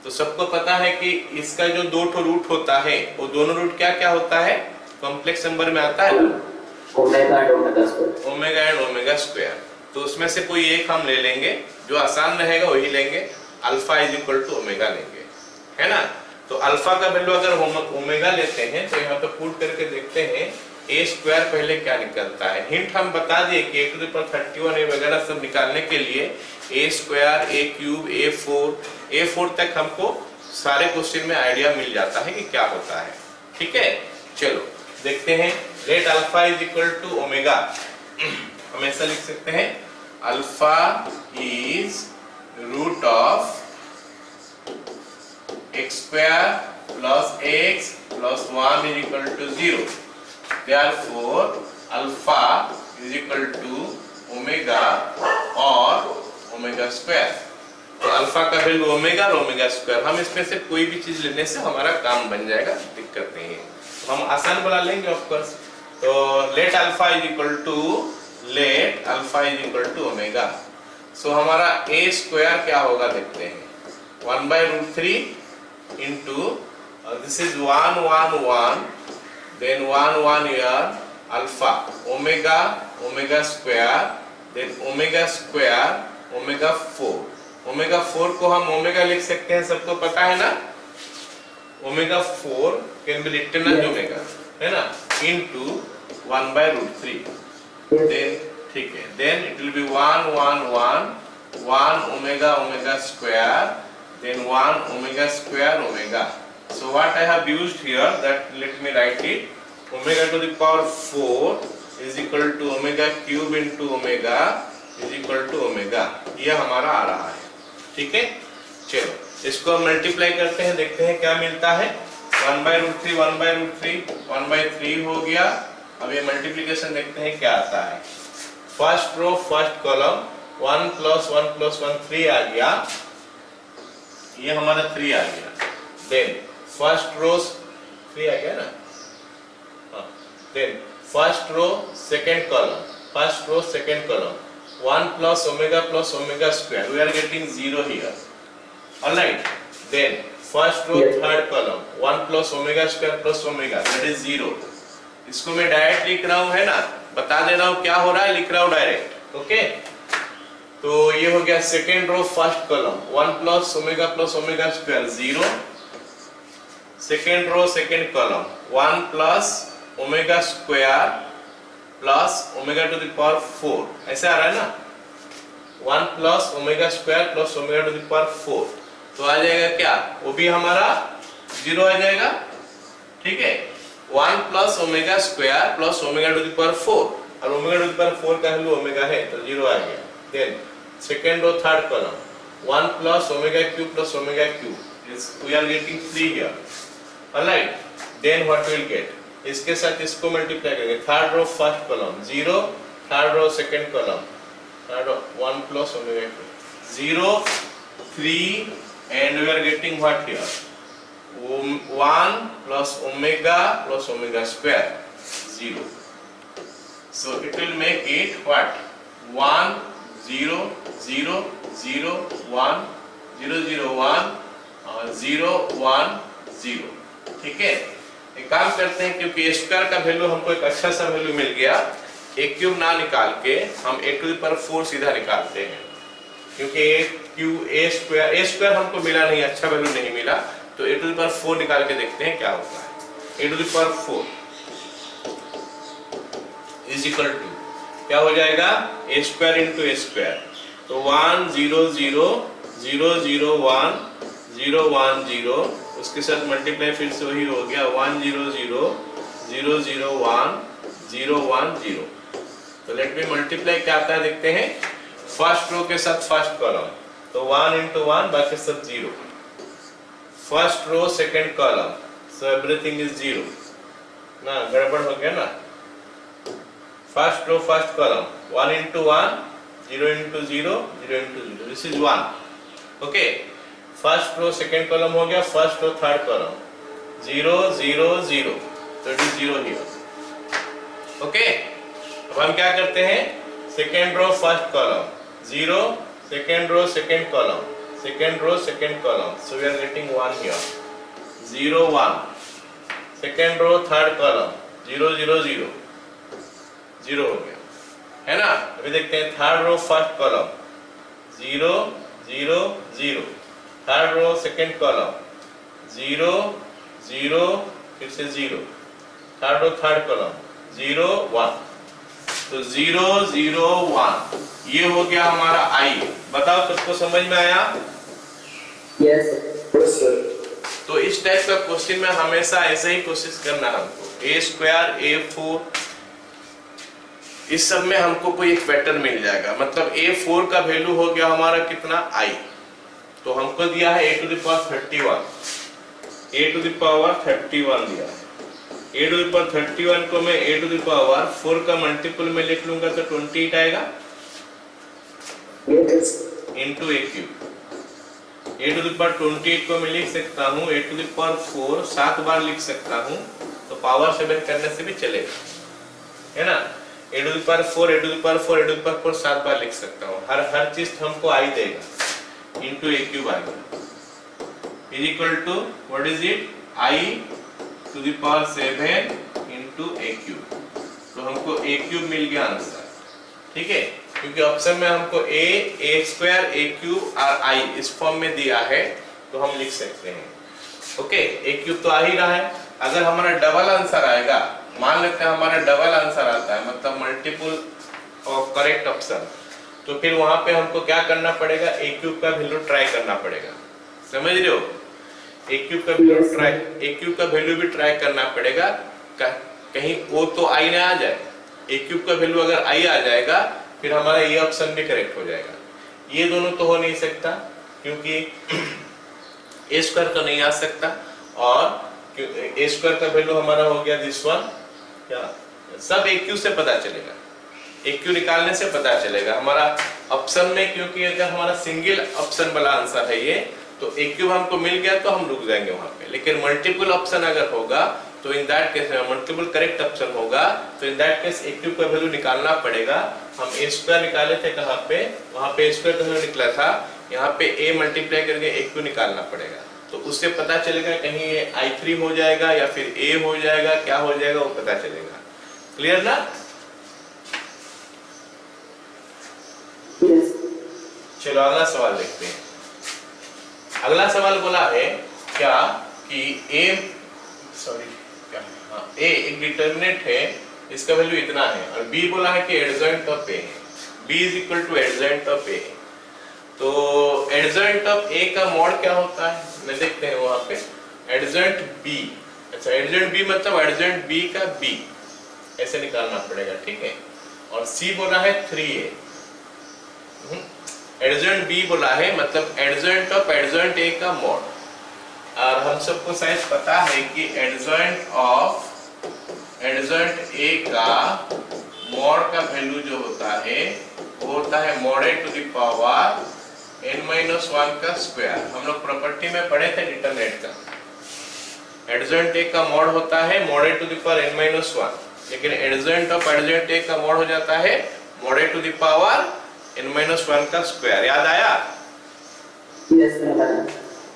तो सबको पता है कि इसका जो दो ठो रूट होता है वो दोनों रूट क्या क्या होता है, कॉम्प्लेक्स नंबर में आता है omega and omega square. Omega and omega square. तो उसमें से कोई एक हम ले लेंगे, जो आसान रहेगा वही लेंगे। Alpha is equal to omega लेंगे, है ना। तो अल्फा का वैल्यू अगर हम ओमेगा लेते हैं तो यहाँ पे पुट करके देखते हैं a स्क्वायर पहले क्या निकलता है। हिंट हम बता दिए कि a to the power 31 a वगैरह सब निकालने के लिए a square a cube a4 तक हमको सारे क्वेश्चन में आइडिया मिल जाता है कि क्या होता है। ठीक है, चलो देखते हैं। Let alpha is equal to omega, हम ऐसा लिख सकते हैं alpha is root of x square plus x plus 1 is equal to 0। Therefore alpha is equal to omega और ओमेगा स्क्वायर। तो अल्फा का वैल्यू ओमेगा और ओमेगा स्क्वायर, हम इसमें से कोई भी चीज लेने से हमारा काम बन जाएगा, दिक्कत नहीं है। तो हम आसान बना लेंगे ऑफ कोर्स। तो let alpha is equal to omega. So हमारा a स्क्वायर क्या होगा देखते हैं 1/√3 into this is 1 1 1 then 1 1 here alpha omega square then omega square omega 4। Omega 4 को हम ओमेगा लिख सकते हैं, सबको पता है ना। Omega 4 can be written as omega, है ना, इनटू 1/√3। देन ठीक है, then it will be 1 1 1 omega square then 1 omega square omega. So what I have used here, that let me write it, omega to the power 4 is equal to omega cube into omega is equal to omega। यह हमारा आ रहा है। ठीक है, चलो इसको हम multiply करते हैं, देखते हैं क्या मिलता है। 1/√3 1/3 हो गया। अब ये मल्टीप्लिकेशन देखते हैं क्या आता है। फर्स्ट रो फर्स्ट कॉलम 1 + 1 + 1 3 आ गया, ये हमारा 3 आ गया। देन फर्स्ट रो 3 आ गया ना, then first row second column 1 + omega square, we are getting 0 here. Alright, then first row third column 1 + omega square + omega, that is 0। इसको मैं डायरेक्ट लिख रहा हूं, है ना, बता दे रहा हूं क्या हो रहा है, लिख रहा हूं डायरेक्ट। ओके, तो ये हो गया second row first column 1 + omega square 0। Second row second column 1 + omega square plus omega to the power 4, ऐसे आ रहा है ना, 1 + omega square plus omega to the power 4। तो आ जाएगा क्या, वो भी हमारा 0 आ जाएगा। ठीक है, 1 + omega square plus omega to the power 4, और ओमेगा टू द पावर 4 का वैल्यू ओमेगा है तो 0 आ गया। Then second row third column 1 + omega cube plus omega cube, we are getting 3 here. Alright, then what will get, इसके साथ इसको multiply करेंगे, third row first column 0, third row second column, third row 1 plus omega 0 3 and we are getting what here 1 plus omega square 0. So it will make it what 1 0 0 0 1 0 0 1 और 0 1 0. ठीक है, एक काम करते हैं, क्योंकि a स्क्वायर का वैल्यू हमको एक अच्छा सा वैल्यू मिल गया, a क्यूब ना निकाल के हम a टू द पावर 4 सीधा निकालते हैं, क्योंकि a स्क्वायर हमको मिला नहीं, अच्छा वैल्यू नहीं मिला, तो a टू द पावर 4 निकाल के देखते हैं क्या होता है। a to the power 4 is equal to क्या हो जाएगा, a square into a square, तो 1 0 0 0 0 1 0 1 0, उसके साथ मल्टीप्लाई फिर से वही हो गया 1 0 0 0 0 1 0 1 0। तो लेट मी मल्टीप्लाई क्या आता है देखते हैं, फर्स्ट रो के साथ फर्स्ट कॉलम, तो 1 इंटू 1 बाकी सब 0, first row second column, so everything is 0 ना, गड़बड़ हो गया ना, first row first column 1 into 1 0 into 0 0 into 0, this is 1, okay. First row second column हो गया, फर्स्ट रो थर्ड कॉलम 0 0 0, तो इट इज 0 हियर, ओके। अब हम क्या करते हैं, second row first column 0, second row second column, second row second column, so we are getting 1 here 0 1, second row third column 0 0 0 0 हो गया, है ना। अभी देखते हैं third row first column 0 0 0, third row second column 0 0 फिर से 0, थर्ड रो थर्ड कॉलम 0 1, तो 0 0 1 ये हो गया हमारा आई। बताओ सबको समझ में आया? Yes sir. तो इस टाइप का क्वेश्चन में हमेशा ऐसे ही कोशिश करना है हमको, a स्क्वायर a4 इस सब में हमको कोई एक पैटर्न मिल जाएगा, मतलब a4 का वैल्यू हो गया हमारा कितना i, तो हमको दिया है a to the power 31, a to the power 31 दिया है, a टू द पावर 31 को मैं a टू द पावर 4 का मल्टीपल में लिख लूंगा तो 28 आएगा into a cube, a to the power 28 को मैं लिख सकता हूँ a टू द पावर 4 7 बार लिख सकता हूँ, तो पावर 7 करने से भी चलेगा, है ना। a to the power 4 a to the power 4 a to the power 4 7 बार लिख सकता हूँ, हर चीज हमको आई देगा, इंटू a क्यूब आ गया, is equal to what is it, i to the power 7 into a cube, तो हमको a क्यूब मिल गया आंसर, ठीक है। क्योंकि ऑप्शन में हमको a स्क्वायर a क्यूब और i इस फॉर्म में दिया है, तो हम लिख सकते हैं, ओके। a क्यूब तो आ ही रहा है, अगर हमारा डबल आंसर आएगा, मान लेते हैं हमारा डबल आंसर आता है, मतलब मल्टीपल ऑफ करेक्ट ऑप्शन, तो फिर वहां पे हमको क्या करना पड़ेगा, a क्यूब का वैल्यू ट्राई करना पड़ेगा, समझ रहे हो, a क्यूब का वैल्यू ट्राई, a क्यूब का वैल्यू भी ट्राई करना पड़ेगा, कहीं वो तो i ना आ जाए, a क्यूब का वैल्यू अगर i आ जाएगा फिर हमारा ये ऑप्शन भी करेक्ट हो जाएगा। ये दोनों तो हो नहीं सकता, क्योंकि a स्क्वायर तो नहीं आ सकता, और a स्क्वायर का वैल्यू हमारा हो गया दिस वन, क्या सब a क्यूब से पता चलेगा, a क्यूब निकालने से पता चलेगा हमारा ऑप्शन में, क्योंकि अगर हमारा सिंगल ऑप्शन वाला आंसर है ये, तो a क्यूब हमको मिल गया तो हम रुक जाएंगे वहां पे, लेकिन मल्टीपल ऑप्शन अगर होगा तो in that case multiple correct option होगा, तो in that case a cube का वैल्यू निकालना पड़ेगा। हम a स्क्वायर निकाले थे कहाँ पे, वहां पे a स्क्वायर का वैल्यू निकला था, यहाँ पे a मल्टीप्लाई करके a क्यूब निकालना पड़ेगा, तो उससे पता चलेगा कहीं ये i3 हो जाएगा या फिर a हो जाएगा, क्या हो जाएगा वो पता चलेगा। क्लियर ना? चलो अगला सवाल देखते हैं। अगला सवाल बोला है क्या कि a एक डिटरमिनेंट है, इसका वैल्यू इतना है, और b बोला है कि एडजॉइंट ऑफ a है, b is equal to adjoint of a, तो एडजॉइंट ऑफ a का मॉड क्या होता है, मैं देखते हैं वहां पे, एडजॉइंट b, अच्छा एडजॉइंट b मतलब एडजॉइंट b का b ऐसे निकालना पड़ेगा, ठीक है। और c बोला है 3a, एडजॉइंट b बोला है मतलब एडजॉइंट ऑफ एडजॉइंट a का मॉड, और हम सबको शायद पता है कि एडजॉइंट ए का मॉड का वैल्यू जो होता है वो होता है mod A to the power n-1 का स्क्वायर। हम लोग प्रॉपर्टी में पढ़े थे डिटरमिनेंट का। एडजॉइंट ए का मॉड होता है mod A to the power n-1, लेकिन एडजॉइंट ऑफ एडजॉइंट ए का मॉड हो जाता है mod A to the power n-1 का स्क्वायर। याद आया? Yes, sir.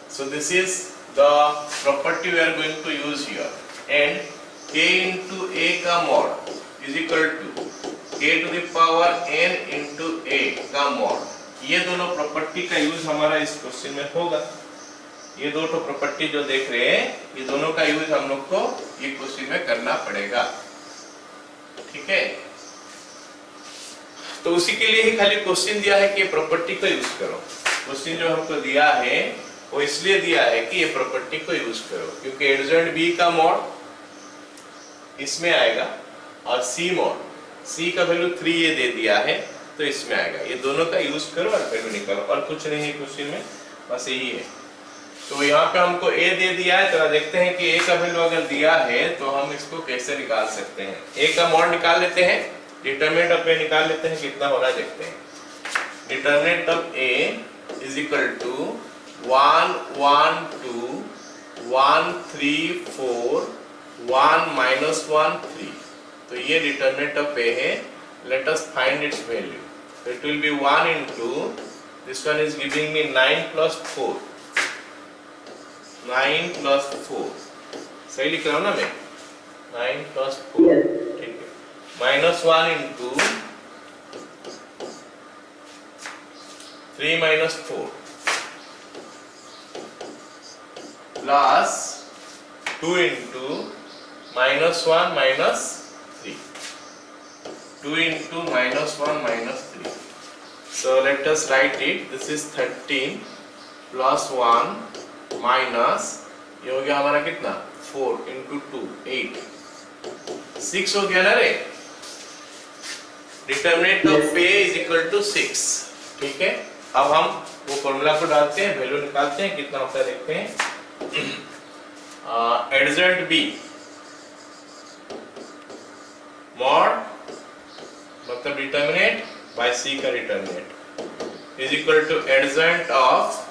So this is the property we are going to use here, and k into a का mod is equal to k to the power n into a का mod। ये दोनों property का use हमारा इस question में होगा। ये दो तो प्रॉपर्टी जो देख रहे हैं ये दोनों का यूज हम लोग को ये क्वेश्चन में करना पड़ेगा। ठीक है, तो उसी के लिए ही खाली क्वेश्चन दिया है कि ये प्रॉपर्टी को यूज करो। क्वेश्चन जो हमको दिया है वो इसलिए दिया है कि ये प्रॉपर्टी को यूज करो, क्योंकि एडजॉइंट बी का मॉड इसमें आएगा और सी मॉड, सी का वैल्यू 3 ये दे दिया है तो इसमें आएगा। ये दोनों का यूज करो और वैल्यू निकालो, और कुछ नहीं है क्वेश्चन में, बस यही है। तो यहाँ पे हमको ए दे दिया है, तो देखते हैं कि ए का वैल्यू अगर दिया है तो हम इसको कैसे निकाल सकते हैं। ए का मॉड निकाल लेते हैं, डिटरमिनेंट ऑफ ए निकाल लेते हैं, कितना होना देखते हैं। Determinant of A is equal to 1 1 2 1 3 4 1 -1 3। तो ये डिटरमिनेंट ऑफ ए है। Let us find its value. So it will be 1 into, this one is giving me 9 plus 4, 9 plus 4, सही लिख रहा हूँ ना मैं? 9 plus 4, ठीक है, -1 into 3 minus 4 plus 2 into -1 minus 3, 2 into -1 minus 3. So let us write it. This is 13 plus 1 minus, ये हो गया हमारा कितना, 4 into 2 8, 6 हो गया ना रे। Determinant of A is equal to 6। ठीक है, अब हम वो फॉर्मूला को डालते हैं, वैल्यू निकालते हैं, कितना होता है देखते हैं। एडजॉइंट बी मॉड मतलब डिटरमिनेंट बाय सी का determinant is equal to adjoint of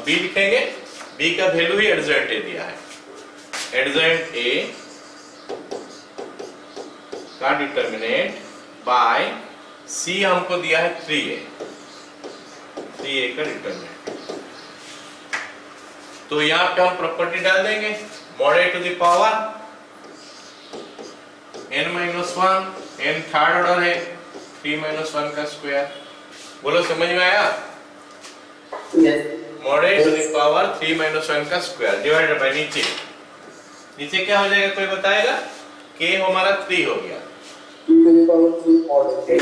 B लिखेंगे, बी का वैल्यू ही एडजॉइंट ए दिया है। एडजॉइंट ए का डिटरमिनेंट बाय सी हमको दिया है 3a का डिटरमिनेंट। तो यहाँ पे हम प्रॉपर्टी डाल देंगे, mod A to the power n-1, n third order है, 3 - 1 का स्क्वायर। बोलो समझ में आया? Mod A to the power 3 - 1 का स्क्वायर डिवाइडेड बाय नीचे क्या हो जाएगा, कोई बताएगा? k हमारा 3 हो गया, 3 to the power 3 mod A,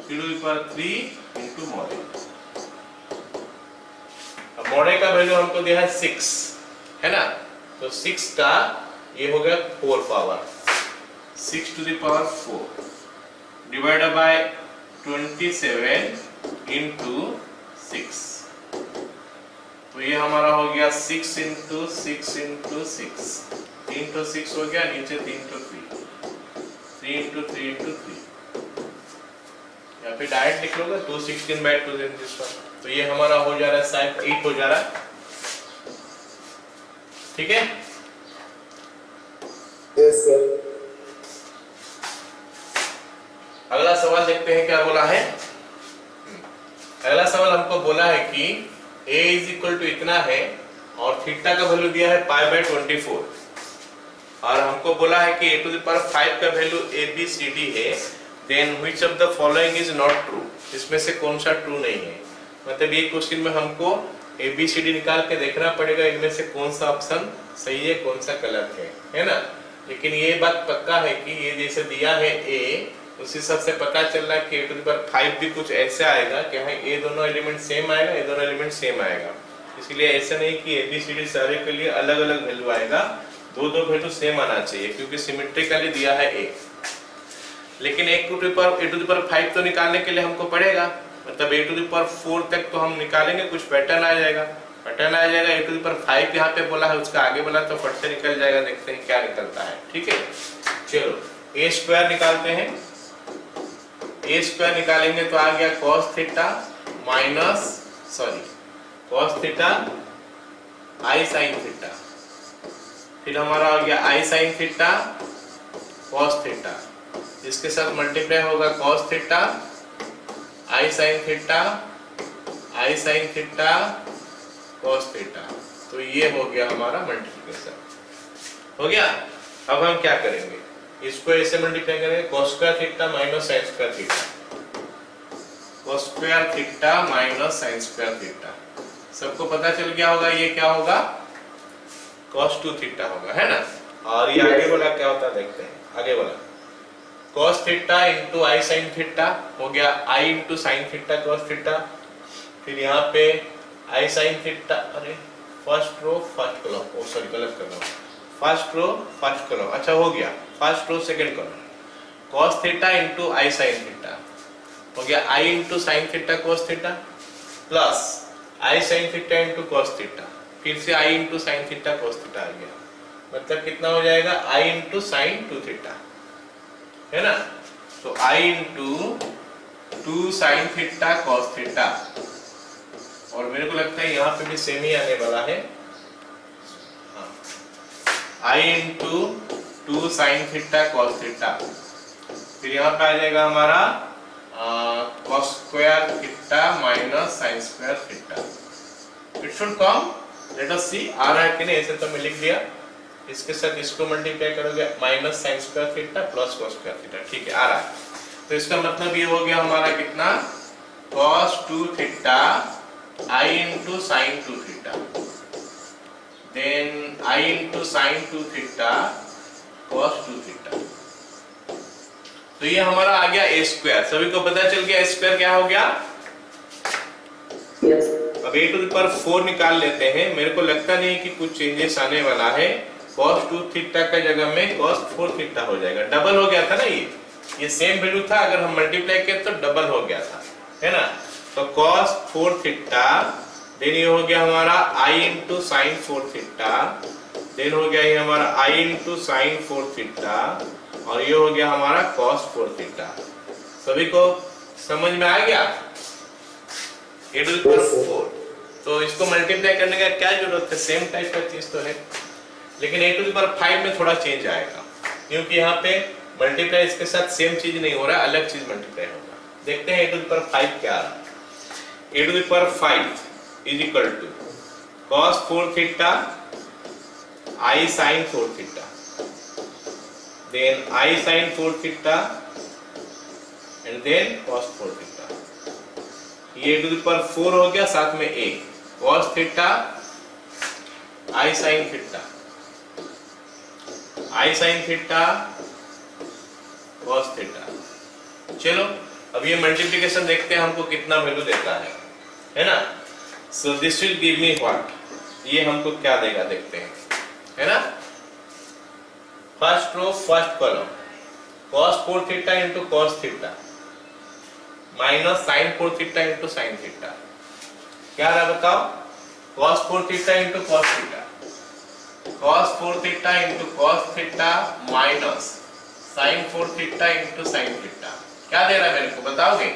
3 to the power 3 into mod a। अब mod a का वैल्यू हमको दिया है 6 है ना, तो 6 का ये हो गया 4 power, 6 to the power 4 divided by 27 into 6। तो ये हमारा हो गया 6 into 6 into 6, 3 to 6 हो गया, नीचे 3 to 3, 3 into 3 into 3। यहाँ पे डायरेक्ट लिख लोगे 216 by 2 this one। तो ये हमारा हो जा रहा है शायद 8 हो जा रहा है। ठीक है, yes sir। अगला सवाल देखते हैं क्या बोला है। अगला सवाल हमको बोला है कि a इज इक्वल टू इतना है और थीटा का वैल्यू दिया है π/24, और हमको बोला है कि a टू द पावर 5 का वैल्यू ABCD है, then which of the following is not true, इसमें से कौन सा ट्रू नहीं है। मतलब ये क्वेश्चन में हमको ABCD निकाल के देखना पड़ेगा, इनमें से कौन सा ऑप्शन सही है कौन सा गलत है ना। लेकिन ये बात पक्का है कि ये जैसे दिया है a, उसी हिसाब से पता चल रहा है कि a टू द पावर 5 भी कुछ ऐसे आएगा कि हाँ ये दोनों एलिमेंट सेम आएगा, ये दोनों एलिमेंट सेम आएगा। इसलिए ऐसा नहीं कि ABCD सारे के लिए अलग अलग वैल्यू आएगा, दो वैल्यू सेम आना चाहिए, क्योंकि सिमेट्रिकली दिया है a। लेकिन a टू द पावर 5 तो निकालने के लिए हमको पड़ेगा, मतलब a टू द पावर 4 तक तो हम निकालेंगे, कुछ पैटर्न आ जाएगा। पैटर्न आ जाएगा, a टू द पावर 5 यहाँ पे बोला है, उसका आगे बोला तो फट से निकल जाएगा। देखते हैं क्या निकलता है। ठीक है, चलो a स्क्वायर निकालते हैं। a स्क्वायर निकालेंगे तो आ गया cos theta minus cos theta i sin theta, फिर हमारा आ गया i sin theta cos theta, इसके साथ मल्टीप्लाई होगा cos theta i sin theta cos theta. तो ये हो गया हमारा मल्टीप्लिकेशन, हो गया। अब हम क्या करेंगे, इसको ऐसे मल्टीप्लाई करेंगे, cos square theta minus sin square theta, cos square theta minus sin square theta. सबको पता चल गया होगा ये क्या होगा, cos 2 थीटा होगा, है ना। और ये आगे बोला क्या होता है, देखते हैं। आगे बोला cos theta into i sin theta हो गया i into sin theta cos theta, फिर यहाँ पे i sin थीटा, अरे फर्स्ट रो फर्स्ट कॉलम, ओ सॉरी गलत कर रहा हूँ, फर्स्ट रो फर्स्ट कॉलम, अच्छा हो गया first row second column, cos theta into i sin theta हो गया i into sin theta cos theta plus i sin theta into cos theta, फिर से i into sin theta cos theta आ गया, मतलब कितना हो जाएगा i इंटू sin 2 थीटा, है ना। तो i into 2 sin theta cos theta, और मेरे को लगता है यहाँ पे भी सेम ही आने वाला है, i into 2 sin theta cos theta, फिर यहाँ पे आ जाएगा हमारा cos square theta minus sin square theta. It should come, let us see आ रहा है कि नहीं। ऐसे तो मैं लिख दिया, इसके साथ इसको मल्टीप्लाई करोगे minus sin square theta plus cos square theta, ठीक है आ रहा है। तो इसका मतलब ये हो गया हमारा कितना, cos 2 theta i into sin 2 theta, then i into sin 2 theta cos 2 theta. तो ये हमारा आ गया a स्क्वायर। सभी को पता चल गया a स्क्वायर क्या हो गया। Yes. अब a टू द पावर 4 निकाल लेते हैं। मेरे को लगता नहीं कि कुछ चेंजेस आने वाला है। cos 2 थीटा का जगह में cos 4 थीटा हो जाएगा। डबल हो गया था ना, ये सेम वैल्यू था, अगर हम मल्टीप्लाई किए तो डबल हो गया था, है ना। तो cos 4 थीटा, देन ये हो गया हमारा i इंटू साइन 4 थीटा, देन हो गया ये हमारा i इंटू साइन 4 थीटा, और ये हो गया हमारा cos 4 थीटा। सभी को समझ में आ गया a टू द पावर 4। तो इसको मल्टीप्लाई करने का क्या जरूरत है, सेम टाइप का चीज तो है, लेकिन a टू द पावर 5 में थोड़ा चेंज आएगा, क्योंकि यहाँ पे मल्टीप्लाई इसके साथ सेम चीज नहीं हो रहा, अलग चीज मल्टीप्लाई होगा। देखते हैं a टू द पावर 5 क्या आ रहा है। a to the power 5 is equal to cos 4 theta i sin 4 theta, then i sin 4 theta and then cos 4 theta. ये टू द पावर 4 हो गया, साथ में a cos theta i sin theta, i sin theta cos theta. चलो अब ये multiplication देखते हैं हमको कितना वैल्यू देता है ना। So this will give me what, ये हमको क्या देगा देखते हैं, है ना। First row first column cos 4 theta into cos theta minus sin 4 theta into sin theta, क्या रहा बताओ। cos 4 theta into cos theta, cos 4 theta into cos theta minus sin 4 theta into sin theta, क्या दे रहा है मेरे को बताओगे।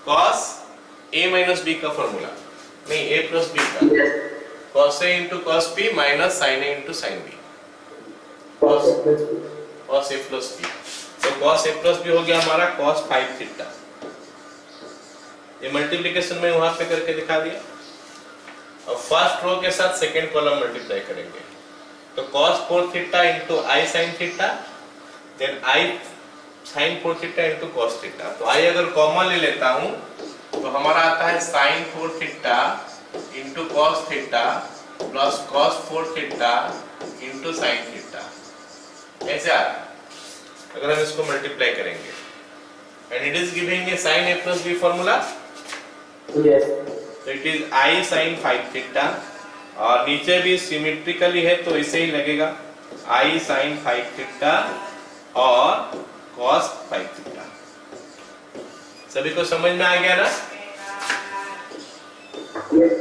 cos a माइनस b का फॉर्मूला, नहीं a प्लस b का, Yes. cos a into cos b minus sin a into sin b, Cos A plus B. cos a plus b। तो cos a प्लस b हो गया हमारा cos 5 theta. ये multiplication में वहां पे करके दिखा दिया। अब फर्स्ट रो के साथ सेकंड कॉलम मल्टीप्लाई करेंगे, तो cos 4 theta into i sin theta, then i sin 4 theta into cos theta. तो i अगर कॉमन ले लेता हूं तो हमारा आता है sin 4 theta into cos theta plus cos 4 theta into sin theta, ऐसे आता है अगर हम इसको मल्टीप्लाई करेंगे। And it is giving a sin a plus b formula, Yes. तो it is i sin 5 theta, और नीचे भी सिमेट्रिकली है तो इसे ही लगेगा i sin 5 थीटा और cos 5 थीटा। सभी को समझ में आ गया ना? Yes.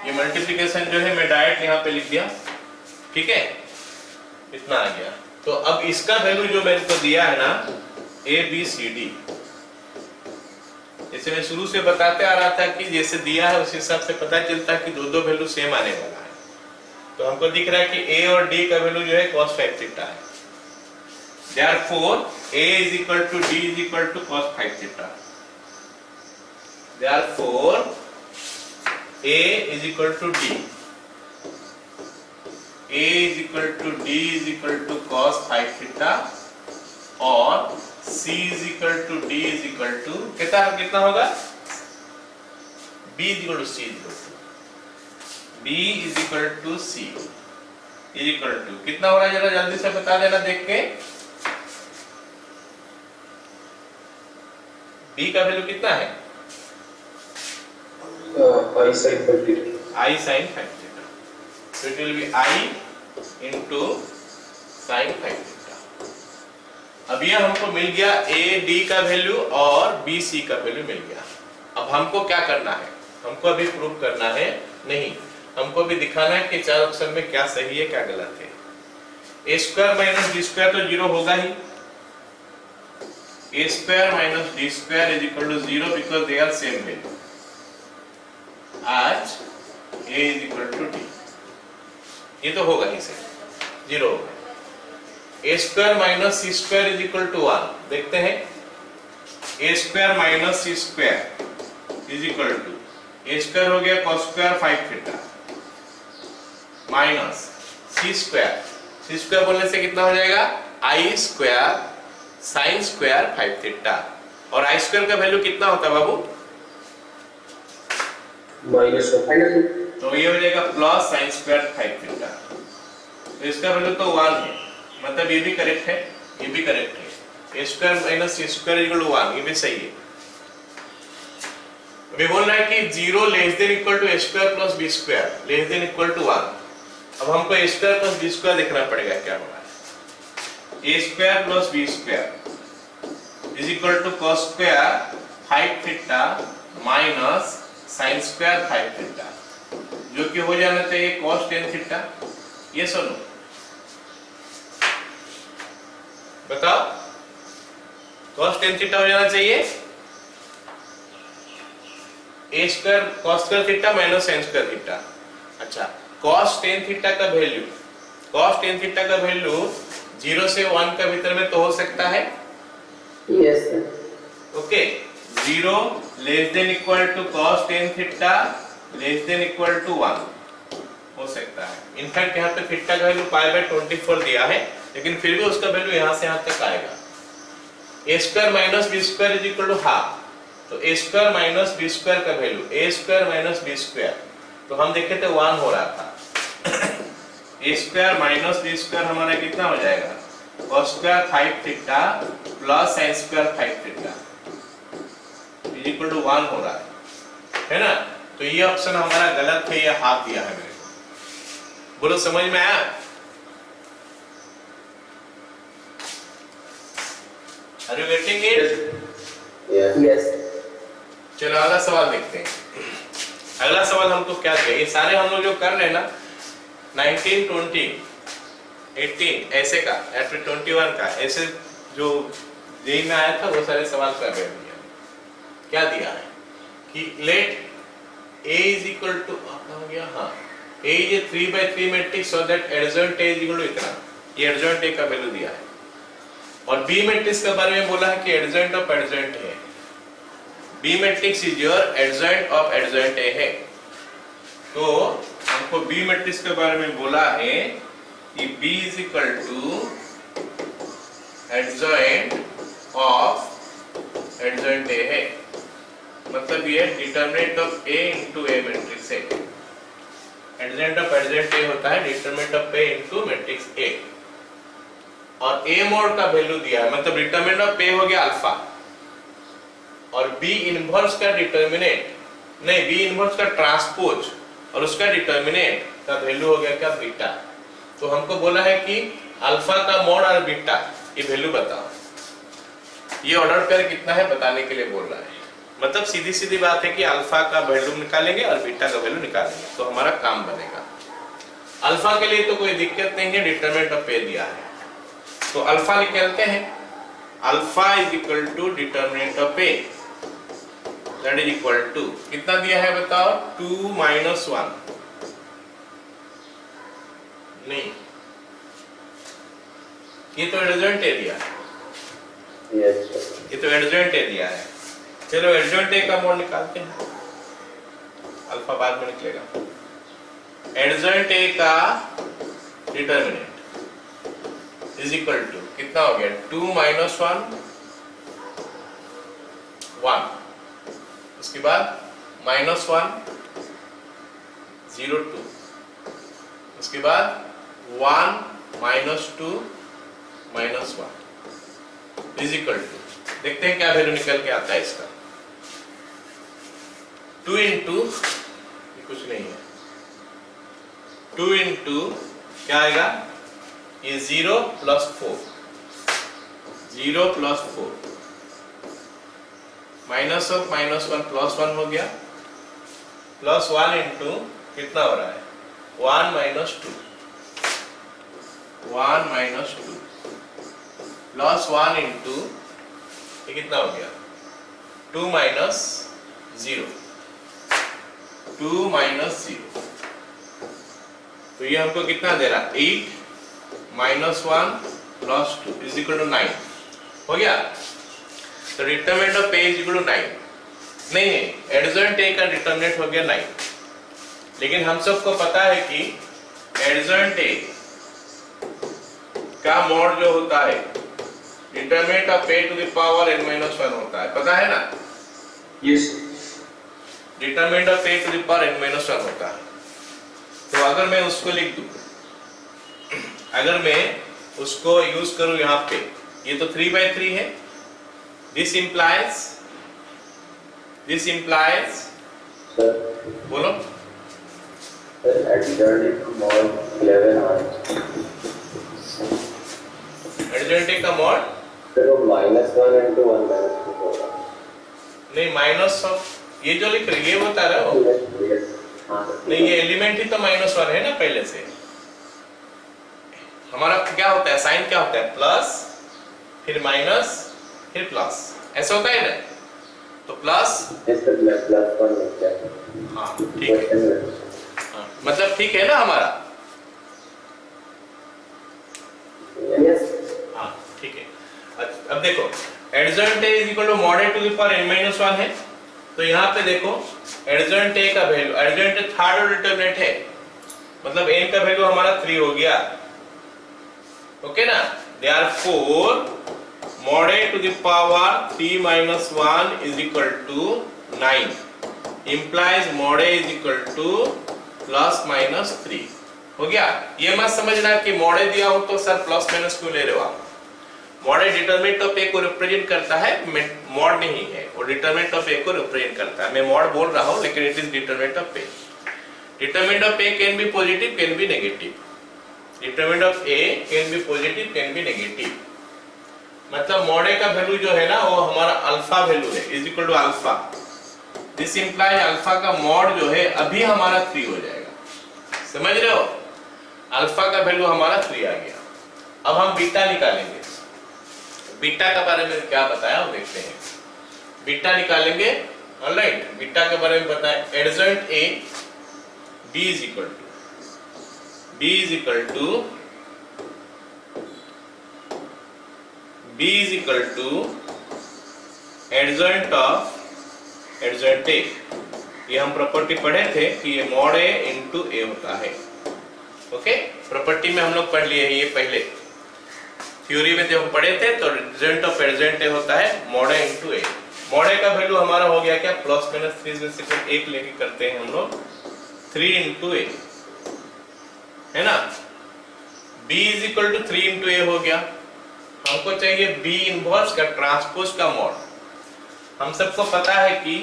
ये मल्टीप्लिकेशन जो है मैं डायरेक्ट यहाँ पे लिख दिया, ठीक है, इतना आ गया। तो अब इसका वैल्यू जो मैंने को दिया है ना ए बी सी डी, जैसे मैं शुरू से बताते आ रहा था कि जैसे दिया है उस हिसाब से पता चलता है कि दो दो वैल्यू सेम आने वाला है। तो हमको दिख रहा है कि ए और डी का वैल्यू जो है cos 5 थीटा है। Therefore a is equal to d is equal to cos 5 theta. Therefore a is equal to d. a is equal to d is equal to cos 5 theta और c is equal to d is equal to कितना होगा? b is equal to c is equal to b is equal to c is equal to कितना हो रहा है, जरा जल्दी से बता देना देख के। b का वैल्यू कितना है? I sin 5 theta. I sin 5 theta. So it will be I into sin 5 theta. अब ये हमको मिल गया a d का वैल्यू और b c का वैल्यू मिल गया। अब हमको क्या करना है? हमको अभी प्रूव करना है नहीं, हमको भी दिखाना है कि चार ऑप्शन में क्या सही है क्या गलत है। a square minus d square तो जीरो होगा ही, a square minus d square is equal to 0 because they are same value as a is equal to d, ये तो होगा ही सही, जीरो होगा। a square minus c square is equal to 1, देखते हैं a square minus c square is equal to a square हो गया cos square 5 theta minus c square बोलने से कितना हो जाएगा i square sin square 5 theta, और i स्क्वायर का वैल्यू कितना होता है बाबू? Minus 1. तो ये हो जाएगा प्लस sin स्क्वायर 5 थीटा। तो इसका वैल्यू तो 1 है, मतलब ये भी करेक्ट है, ये भी करेक्ट है। a square minus c square equal to 1, ये भी सही है। अभी बोल रहा है कि 0 less than equal to a square plus b square less than equal to 1। अब हमको a square plus b square देखना पड़ेगा क्या होगा। a square plus b square is equal to cos square 5 theta minus sin square 5 theta, जो कि हो जाना चाहिए cos 10 थीटा। ये सुनो, बताओ cos 10 थीटा हो जाना चाहिए, a square cos square theta minus sin square theta. अच्छा, cos 10 थीटा का वैल्यू, cos 10 थीटा का वैल्यू 0 से 1 का भीतर में तो हो सकता है। Yes, sir. Okay, 0 less than equal to cos 10 theta less than equal to 1 हो सकता है। इनफैक्ट यहाँ पे थीटा का वैल्यू पाई बाय 24 दिया है, लेकिन फिर भी उसका वैल्यू यहाँ से यहाँ तक आएगा। a square minus b square is equal to half, तो a square minus b square का value a square minus b square, तो हम देखे थे 1 हो रहा था। a square minus b square हमारा कितना हो जाएगा? cos square 5 theta plus sin square 5 theta is equal to 1 हो रहा है ना? तो ये ऑप्शन हमारा गलत है, ये हाफ दिया है मेरे को। बोलो समझ में आया? Are you getting it? Yes. चलो अगला सवाल देखते हैं। अगला सवाल हमको क्या दिया? ये सारे हम लोग जो कर रहे हैं ना 19, 20, 18 ऐसे का या फिर 21 का, ऐसे जो जेई में आया था वो सारे सवाल कर रहे हैं। क्या दिया है कि late a is equal to कहाँ गया? हाँ, a is a 3/3 matrix so that adjoint a is equal to इतना, ये adjoint a का वैल्यू दिया है। और b मैट्रिक्स के बारे में बोला है कि adjoint of adjoint है। b matrix is your adjoint of adjoint a है। तो हमको b मैट्रिक्स के बारे में बोला है कि b is equal to adjoint of adjoint a है, मतलब ये determinant of a into a matrix है। एडजेंट ऑफ एडजेंट a होता है determinant of a into matrix a, और a मोड का वैल्यू दिया है, मतलब डिटरमिनेंट ऑफ a हो गया अल्फा, और b इनवर्स का डिटरमिनेंट नहीं, b इनवर्स का ट्रांसपोज और उसका डिटरमिनेंट का वैल्यू हो गया क्या? बीटा। तो हमको बोला है कि अल्फा का मोड और बीटा की वैल्यू बताओ। ये ऑर्डर पेयर कितना है बताने के लिए बोल रहा है। मतलब सीधी सीधी बात है कि अल्फा का वैल्यू निकालेंगे और बीटा का वैल्यू निकालेंगे तो हमारा काम बनेगा। अल्फा के लिए तो कोई दिक्कत नहीं है, डिटरमिनेंट ऑफ पे दिया है तो अल्फा निकालते हैं। Alpha is equal to determinant of P, that is equal to कितना दिया है बताओ, 2 माइनस 1 नहीं, ये तो एडजॉइंट एरिया है, ये तो एडजॉइंट एरिया है। चलो एडजॉइंट ए का मोड निकालते हैं, अल्फा बाद में निकलेगा। एडजॉइंट ए का डिटरमिनेंट इज इक्वल टू कितना हो गया, 2 माइनस 1 1, उसके बाद माइनस 1 0 2, उसके बाद 1 minus 2 minus 1 is equal to, देखते हैं क्या वैल्यू निकल के आता है इसका। 2 इंटू कुछ नहीं है, 2 इंटू क्या आएगा, ये 0 plus 4, 0 plus 4 minus of minus 1 plus 1 हो गया, प्लस 1 इंटू कितना हो रहा है, 1 माइनस 2, 1 माइनस 2 प्लस 1 इंटू ये कितना हो गया, 2 माइनस 0, 2 माइनस 0, तो ये हमको कितना दे रहा, 8 minus 1 plus 2 is equal to 9 हो गया। तो determinant of P is equal to 9, नहीं एडजॉइंट ए का डिटरमिनेंट हो गया 9, लेकिन हम सबको पता है कि एडजॉइंट ए का मॉड जो होता है determinant of P to the power n minus 1 होता है, पता है ना? Yes. Determinant of P to the power n minus 1 होता है। तो अगर मैं उसको लिख दूं, अगर मैं उसको यूज करूं यहाँ पे, ये तो 3/3 है, दिस implies सर बोलो एडजॉइंट मॉड 11 एडजॉइंट का मॉड सर -1 into 1 - 2 होगा, नहीं माइनस ऑफ ये जो लिख रही है वो बता रहे हो, नहीं ये एलिमेंट ही तो -1 है ना पहले से। हमारा क्या होता है, साइन क्या होता है, प्लस फिर माइनस फिर प्लस, ऐसा होता है ना, तो प्लस +1 होता है। हाँ ठीक है, हाँ, मतलब ठीक है ना हमारा, यस। हाँ ठीक है। अब देखो adjoint A is equal to mod A to the power n minus 1 है, तो यहाँ पे देखो एडजॉइंट ए का value, adjoint A third order determinant है, मतलब n का वैल्यू हमारा 3 हो गया, ओके ना। Therefore mod a to the power 3 minus 1 is equal to 9 implies mod a is equal to plus minus 3 हो गया। ये मत समझना कि mod a दिया हो तो सर प्लस माइनस क्यों ले रहे हो आप, mod a determinant of a को रिप्रेजेंट करता है, mod नहीं है, वो डिटरमिनेंट ऑफ a को रिप्रेजेंट करता है। मैं mod बोल रहा हूँ लेकिन it is determinant of a। Determinant of a can be positive can be negative, determinant of a can be positive can be negative, मतलब mod a का वैल्यू जो है ना वो हमारा अल्फा वैल्यू है, is equal to alpha, this imply alpha का mod जो है अभी हमारा 3 हो जाएगा, समझ रहे हो, अल्फा का वैल्यू हमारा 3 आ गया। अब हम बीटा निकालेंगे, बीटा के बारे में क्या बताया वो देखते हैं, बीटा निकालेंगे, ऑलराइट। बीटा के बारे में बताएं, adjoint A b is equal to adjoint of adjoint A. ये हम प्रॉपर्टी पढ़े थे कि ये mod a into a होता है, ओके। प्रॉपर्टी में हम लोग पढ़ लिए हैं ये पहले, थ्योरी में जब हम पढ़े थे तो एडजॉइंट ऑफ एडजॉइंट ए होता है mod a into a। mod a का वैल्यू हमारा हो गया क्या, प्लस माइनस 3 में से एक लेके करते हैं हम लोग, 3 into a है ना। b is equal to 3 into a हो गया, हमको चाहिए b इनवर्स का ट्रांसपोज का मॉड। हम सबको पता है कि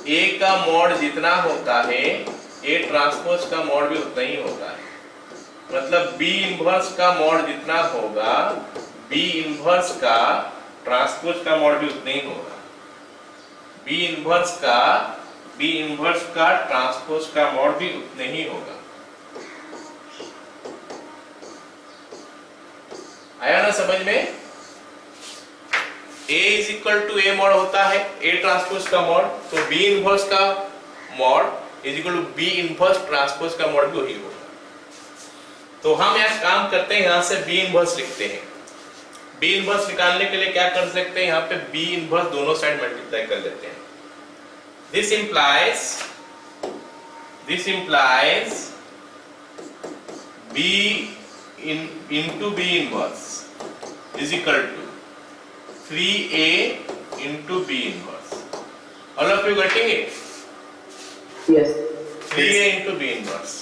a का मॉड जितना होता है a ट्रांसपोज का मॉड भी उतना ही होता है, मतलब b इनवर्स का मॉड जितना होगा b इनवर्स का ट्रांसपोज का मॉड भी उतना ही होगा। बी इनवर्स का ट्रांसपोज का मॉड भी उतने ही होगा। आया ना समझ में? A is equal to A mod होता है A ट्रांसपोज का मॉड, तो B इनवर्स का mod is equal to B inverse transpose का मॉड भी वही होगा। तो हम यहाँ काम करते हैं, यहाँ से B इनवर्स लिखते हैं। B इनवर्स निकालने के लिए क्या कर सकते हैं, यहाँ पे B इनवर्स दोनों साइड मल्टीप्लाई कर लेते हैं। This implies B into B inverse is equal to 3A into B inverse. All of you getting it? Yes. 3A into B inverse.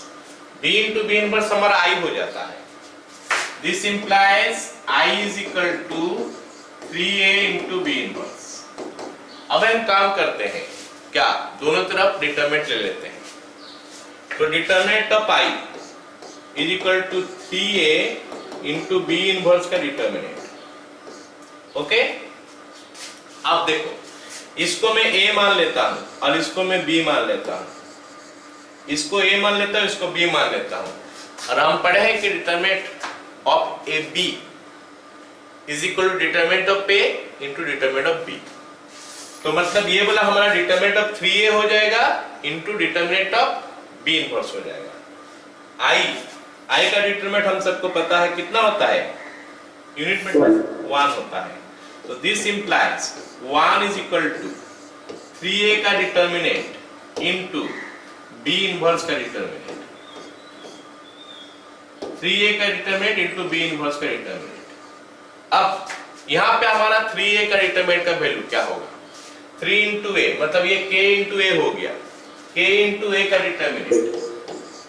B into B inverse हमारा I हो जाता है। This implies I is equal to 3A into B inverse. अब हम काम करते हैं, क्या दोनों तरफ डिटरमिनेंट ले लेते हैं। तो determinant of I is equal to 3A into B inverse का डिटरमिनेंट। ओके, अब देखो, इसको मैं A मान लेता हूं और इसको मैं B मान लेता हूं, इसको A मान लेता हूं, इसको B मान लेता हूं, और हम पढ़े हैं कि determinant of A B is equal to determinant of A into determinant of B. तो मतलब ये बोला हमारा डिटरमिनेंट ऑफ 3A हो जाएगा into determinant of B inverse हो जाएगा। आई का डिटरमिनेंट हम सबको पता है कितना होता है, यूनिट में 1 होता है। तो this implies 1 is equal to 3A का डिटरमिनेंट इंटू बी इनवर्स का डिटरमिनेंट, 3A का डिटरमिनेंट इंटू बी इनवर्स का डिटरमिनेंट। अब यहाँ पे हमारा 3A का डिटरमिनेंट का वैल्यू क्या होगा, 3 इंटू ए, मतलब ये k इंटू ए हो गया। k इंटू ए का डिटरमिनेंट,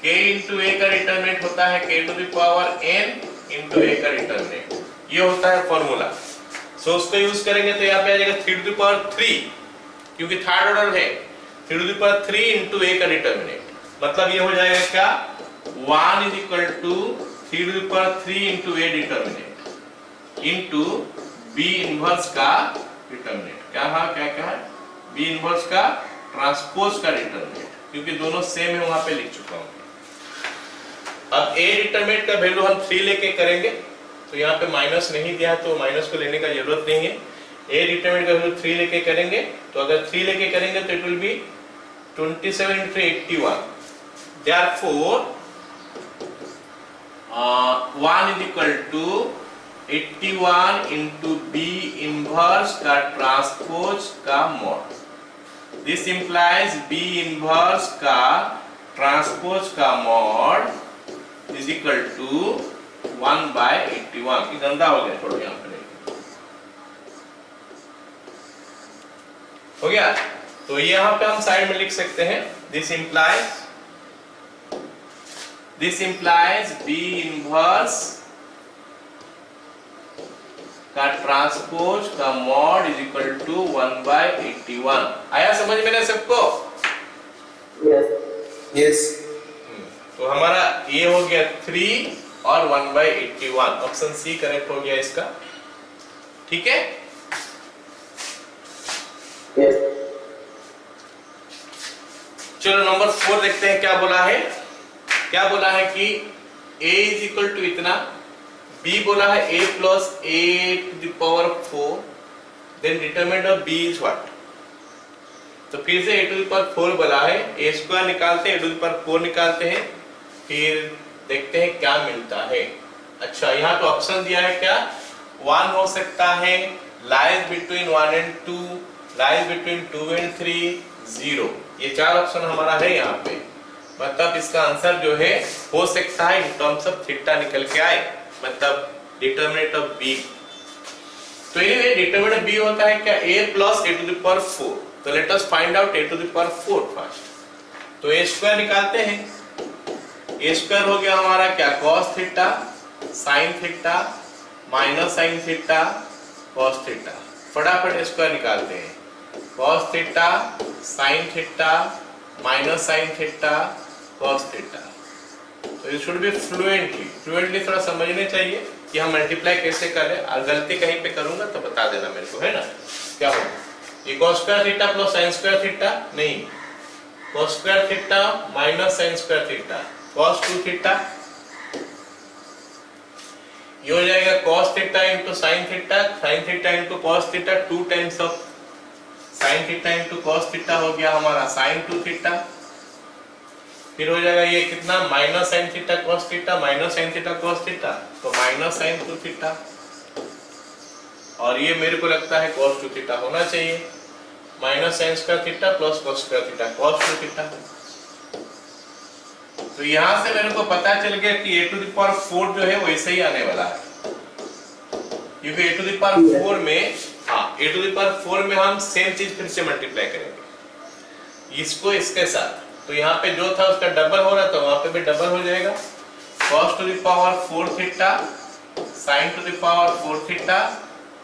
k इंटू ए का डिटरमिनेंट होता है k to the power n into A का डिटरमिनेंट, ये होता है फॉर्मूला। सो उसको यूज करेंगे तो यहाँ पे आ जाएगा 3 टू द पावर 3, क्योंकि थर्ड ऑर्डर है, 3 to the power 3 into A का डिटरमिनेंट, मतलब ये हो जाएगा क्या, 1 is equal to 3 to the power 3 into A determinant into B inverse का डिटरमिनेंट। क्या है बी इनवर्स का ट्रांसपोज का डिटरमिनेंट, क्योंकि दोनों सेम है, वहां पे लिख चुका हूं। अब ए डिटरमिनेंट का वैल्यू हम 3 लेके करेंगे, तो यहाँ पे माइनस नहीं दिया तो माइनस को लेने का जरूरत नहीं है। ए डिटरमिनेंट का वैल्यू 3 लेके करेंगे, तो अगर 3 लेके करेंगे तो it will B 27 into 81, therefore 1 is equal to 81 into B inverse का ट्रांसपोज का mod. This implies B inverse का ट्रांसपोज का mod is equal to 1 by 81। ये गंदा हो गया, छोड़ो यहाँ पे हो गया। तो यहाँ पे हम साइड में लिख सकते हैं this implies B inverse का ट्रांसपोज का mod is equal to 1 by 81। आया समझ में ना सबको? यस। तो हमारा ये हो गया 3 और 1 by 81, ऑप्शन सी करेक्ट हो गया इसका। ठीक है, यस। चलो नंबर 4 देखते हैं क्या बोला है। क्या बोला है कि a इज इक्वल टू इतना, b बोला है a plus a to the power 4, then determinant of b is what. तो फिर से a टू द पावर 4 बोला है, a स्क्वायर निकालते हैं, a टू द पावर 4 निकालते हैं, फिर देखते हैं क्या मिलता है। अच्छा, यहाँ तो ऑप्शन दिया है क्या, 1 हो सकता है, lies between 1 and 2, lies between 2 and 3, 0, ये 4 ऑप्शन हमारा है यहाँ पे। मतलब इसका आंसर जो है हो सकता है इन टर्म्स ऑफ थीटा निकल के आए, मतलब डिटरमिनेंट ऑफ b। तो ये डिटरमिनेंट ऑफ b होता है क्या, a plus a to the power 4। तो let us find out a to the power 4 first. तो a स्क्वायर निकालते हैं, a स्क्वायर हो गया हमारा क्या, cos theta sin theta minus sin theta cos theta. फटाफट a स्क्वायर निकालते हैं, cos theta sin theta minus sin theta cos theta. तो ये शुड बी फ्लुएंटली थोड़ा समझने चाहिए, कि हम मल्टीप्लाई कैसे करें, और गलती कहीं पे करूंगा तो बता देना मेरे को, है ना। क्या होगा ये cos square theta plus sin square theta, नहीं cos square theta minus sin square theta cos 2 theta, ये हो जाएगा cos theta into sin theta into cos theta, 2 times of sin theta into cos theta हो गया हमारा sin 2 theta. फिर हो जाएगा ये कितना minus sine theta cos theta minus sine theta cos theta, तो माइनस साइन 2 थीटा, और ये मेरे को लगता है cos 2 थीटा होना चाहिए, minus sign square theta plus cos square theta cos 2 theta. तो यहां से मेरे को पता चल गया कि a टू द पावर 4 जो है वैसे ही आने वाला है, क्योंकि a टू द पावर 4 में, हाँ a टू द पावर 4 में हम सेम चीज फिर से मल्टीप्लाई करेंगे, इसको इसके साथ, तो यहाँ पे जो था उसका डबल हो रहा था, वहां पे भी डबल हो जाएगा, cos to the power 4 theta sin to the power 4 theta,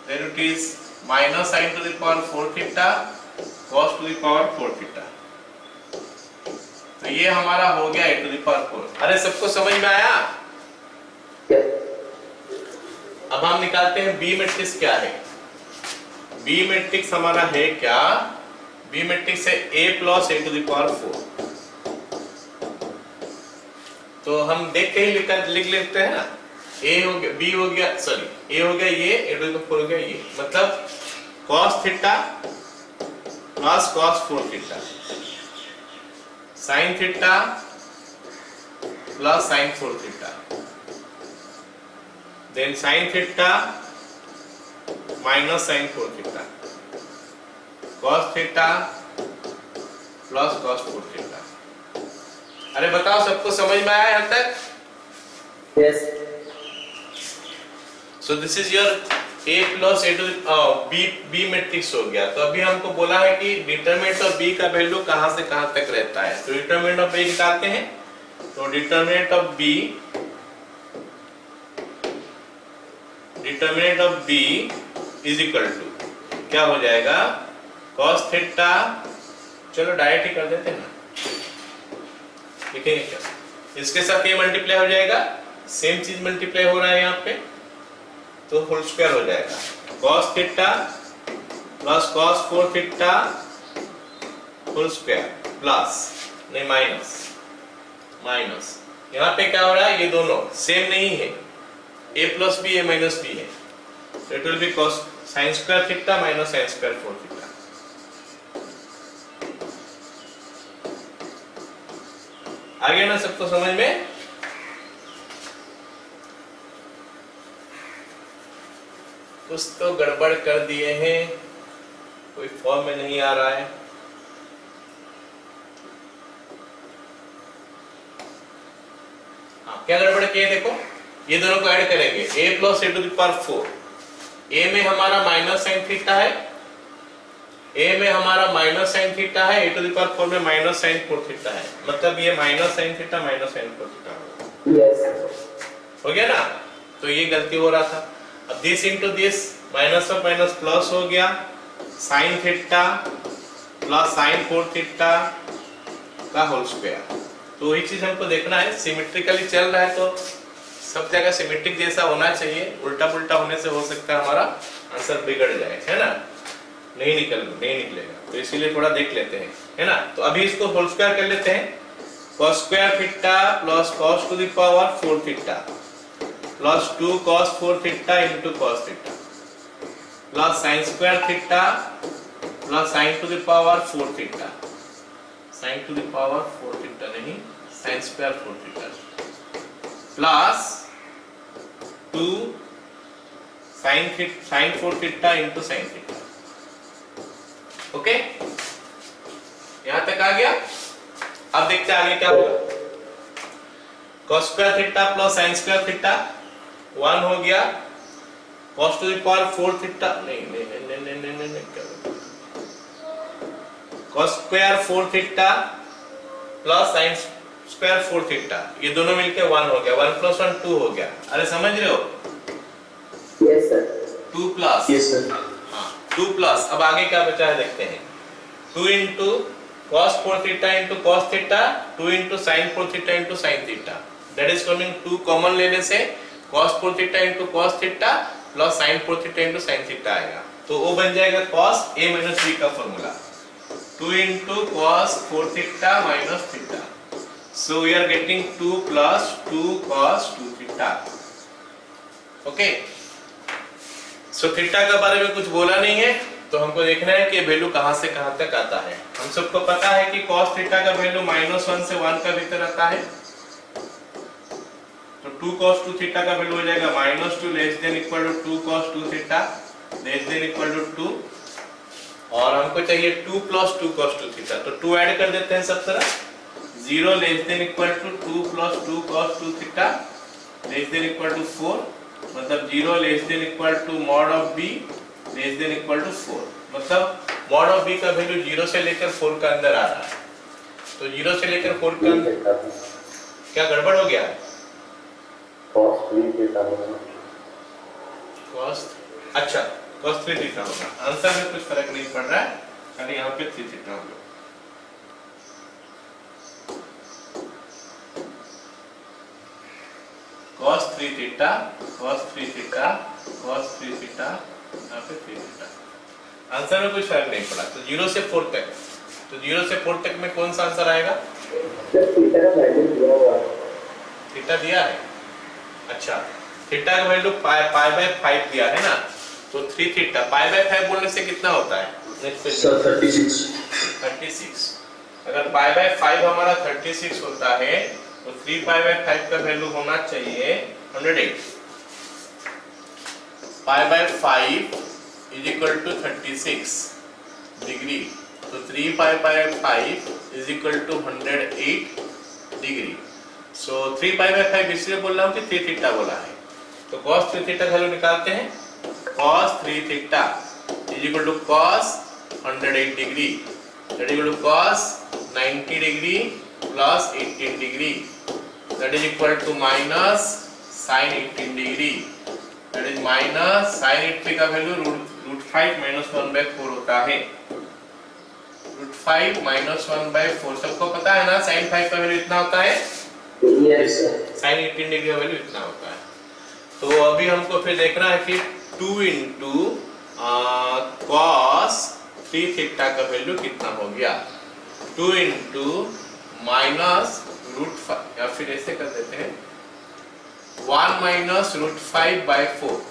then it is minus sin to the power 4 theta cos to the power 4 theta. तो ये हमारा हो गया a टू द पावर 4। अरे सबको समझ में आया? अब हम निकालते हैं बी मैट्रिक्स क्या है। बी मैट्रिक्स हमारा है क्या, बी मैट्रिक्स है a plus a to the power 4। तो हम देख के ही लिख लेते हैं ना, a हो गया, b हो गया, सॉरी a हो गया ये, a टू द पावर 4 हो गया ये, मतलब cos theta plus cos 4 theta, sin theta plus sin 4 theta, then sin theta minus sin 4 theta, cos theta plus cos 4 theta. अरे बताओ सबको समझ में आया यहाँ तक? Yes. So this is your a plus a to b matrix हो गया। तो अभी हमको बोला है कि डिटरमिनेंट ऑफ b का वैल्यू कहां से कहां तक रहता है, तो डिटरमिनेंट ऑफ b निकालते हैं। तो determinant of b is equal to क्या हो जाएगा, cos थीटा, चलो डायरेक्ट ही कर देते हैं ना, लिखेंगे क्या, इसके साथ ये मल्टीप्लाई हो जाएगा, सेम चीज मल्टीप्लाई हो रहा है यहाँ पे, तो होल स्क्वायर हो जाएगा, cos theta plus cos 4 theta whole square plus, नहीं माइनस, यहाँ पे क्या हो रहा है, ये दोनों सेम नहीं है, a plus B a minus B है, तो it will be cos sin square theta minus sin square 4 theta. आ गया ना सबको समझ में? कुछ तो गड़बड़ कर दिए हैं, कोई फॉर्म में नहीं आ रहा है। हाँ क्या गड़बड़ किए देखो, ये दोनों को ऐड करेंगे, a plus a to the power 4, a में हमारा माइनस साइन थीटा है, a में हमारा माइनस साइन थीटा है, a टू द पावर 4 में माइनस साइन 4 थीटा है, मतलब ये minus sine theta minus sine 4 theta हो गया ना। तो ये गलती हो रहा था। अब this into this, minus of minus plus हो गया, sine theta plus sign 4 theta का होल स्क्वायर। तो वही चीज हमको देखना है, सिमेट्रिकली चल रहा है तो सब जगह सिमेट्रिक जैसा होना चाहिए, उल्टा पुल्टा होने से हो सकता है हमारा आंसर बिगड़ जाए, है ना, नहीं निकलेगा, तो इसीलिए थोड़ा देख लेते हैं, है ना। तो अभी इसको होल स्क्वायर कर लेते हैं, cos square theta plus cos to the power 4 theta plus 2 cos 4 theta into cos theta plus sin square theta plus sin to the power 4 theta, sin to the power 4 theta नहीं, sin square 4 theta plus 2 sin 4 theta into sin theta. Okay, यहां तक आ गया। अब देखते हैं आगे क्या होगा, cos square theta plus sin square theta 1 हो गया, cos to the power 4 theta नहीं cos square 4 theta plus sin square 4 theta, ये दोनों मिलके 1 हो गया, 1 प्लस 1 2 हो गया। अरे समझ रहे हो? Yes sir. 2 plus, yes sir. हाँ 2 प्लस, अब आगे क्या बचा है देखते हैं, 2 into cos 4 theta into cos theta, 2 into sin 4 theta into sin theta, that is coming 2 common लेने से cos 4 theta into cos theta plus sin 4 theta into sin theta आएगा, तो वो बन जाएगा cos a माइनस b का formula 2 into cos 4 theta minus theta, so we are getting 2 plus 2 cos 2 theta. Okay, so theta के बारे में कुछ बोला नहीं है, तो हमको देखना है कि वैल्यू कहां से कहां तक आता है। हम सबको पता है कि cos थीटा का वैल्यू -1 से 1 का भीतर आता है, तो 2 cos 2 थीटा का वैल्यू हो जाएगा -2 less than equal to 2 cos 2 theta less than equal to 2, और हमको चाहिए 2 प्लस 2 cos 2 थीटा, तो 2 ऐड कर देते हैं सब तरफ, 0 less than equal to 2 plus 2 cos 2 theta less than equal to 4, मतलब 0 less than equal to mod of b less than equal to 4, मतलब मॉड ऑफ b का वैल्यू 0 से लेकर 4 का अंदर आ रहा है, तो 0 से लेकर 4 का अंदर क्या गड़बड़ हो गया? cos 3 थीटा होगा। cos, अच्छा cos 3 थीटा होगा, आंसर में कुछ फर्क नहीं पड़ रहा है, खाली यहाँ पे 3 थीटा होगा। cos 3 theta cos 3 theta cos 3 theta, यहाँ पे 3 थीटा, आंसर में कुछ फर्क नहीं पड़ा, तो 0 से 4 तक, तो 0 से 4 तक में कौन सा आंसर आएगा? थीटा का वैल्यू दिया हुआ है, थीटा दिया है, अच्छा थीटा का वैल्यू पाई बाय 5 दिया है ना, तो 3 थीटा पाई बाय 5 बोलने से कितना होता है? सर 36। 36, अगर पाई बाय 5 हमारा 36 होता है, तो 3 पाई बाय 5 का वैल्यू होना चाहिए 108, pi by 5 is equal to 36 degree, तो 3 pi by 5 is equal to 108 degree, so 3 pi by 5 इसलिए बोल रहा हूँ कि 3 थीटा बोला है, तो cos 3 थीटा वैल्यू निकालते हैं, cos 3 theta is equal to cos 108 degree that is equal to cos 90 degree plus 18 degree that is equal to minus sin 18 degree that is minus sin 80 का वैल्यू √5 -1/4 होता है, √5 -1/4 सबको पता है ना, sin 5 का वैल्यू इतना होता है, यस सर, sin 18 डिग्री का वैल्यू इतना होता है। तो अभी हमको फिर देखना है कि 2 इंटू cos 3 थीटा का वैल्यू कितना हो गया, 2 इंटू माइनस √5, या फिर ऐसे कर देते हैं 1 माइनस √5/4,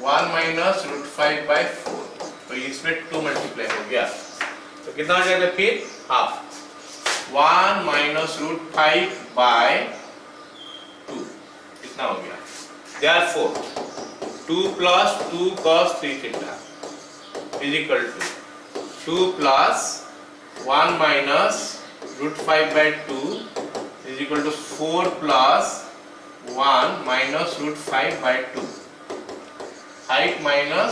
1 माइनस √5/4, तो इसमें 2 मल्टीप्लाई हो गया, तो कितना हो जाएगा फिर हाफ, 1 माइनस √5/2 कितना हो गया, therefore 2 plus 2 cos 3 theta is equal to 2 plus 1 minus √5/2 is equal to 4 plus 1 minus √5/2, 5 minus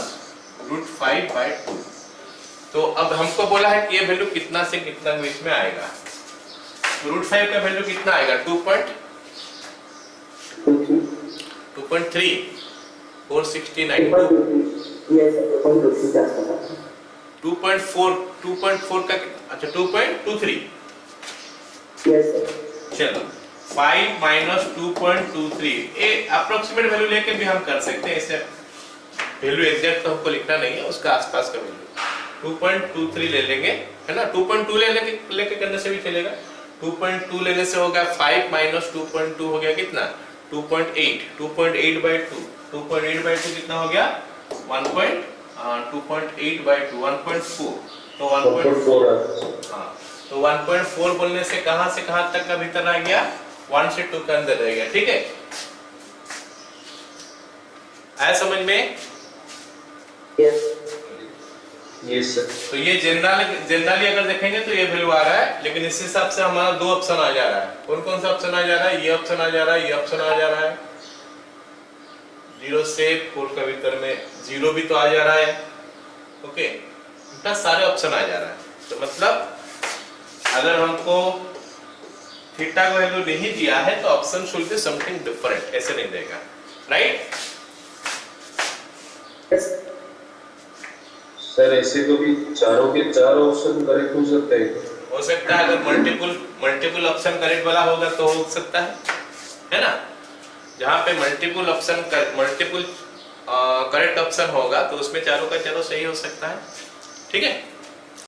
√5/2, तो अब हमको बोला है कि ये वैल्यू कितना से कितना बीच में आएगा, तो √5 का वैल्यू कितना आएगा 2.3 469, 2.4 का, अच्छा 2.23, चलो 5 माइनस 2.23, ये अप्रोक्सीमेट वैल्यू लेके भी हम कर सकते हैं, ऐसे वैल्यू एग्जैक्ट तो हमको लिखना नहीं है, उसका आसपास का वैल्यू 2.23 ले लेंगे, है ना, 2.2 लेके करने से भी चलेगा, 2.2 लेने से होगा 5 माइनस 2.2 हो गया कितना 2.8, 2.8/2, 2.8/2 कितना हो गया 2.8/2 1.4, तो 1.4, हाँ, तो 1.4 बोलने से कहां तक का भीतर आ गया, 1 से 2 के अंदर रह गया, ठीक है, आया समझ में? यस सर, तो ये जनरली अगर देखेंगे तो ये वैल्यू आ रहा है, लेकिन इस हिसाब से हमारा 2 ऑप्शन आ जा रहा है, कौन सा ऑप्शन आ जा रहा है, ये ऑप्शन आ जा रहा है, ये ऑप्शन आ जा रहा है, 0 से 4 का भीतर में 0 भी तो आ जा रहा है, ओके, इतना सारे ऑप्शन आ जा रहा है, तो मतलब अगर हमको थीटा का वैल्यू नहीं दिया है तो option should be something different, ऐसे नहीं देगा, राइट? सर ऐसे तो भी चारों के चार ऑप्शन करेक्ट हो सकते हैं, हो सकता है, अगर मल्टीपल ऑप्शन करेक्ट वाला होगा तो हो सकता है, है ना। जहाँ पे मल्टीपल करेक्ट ऑप्शन होगा तो उसमें चारों का चारों सही हो सकता है। ठीक है।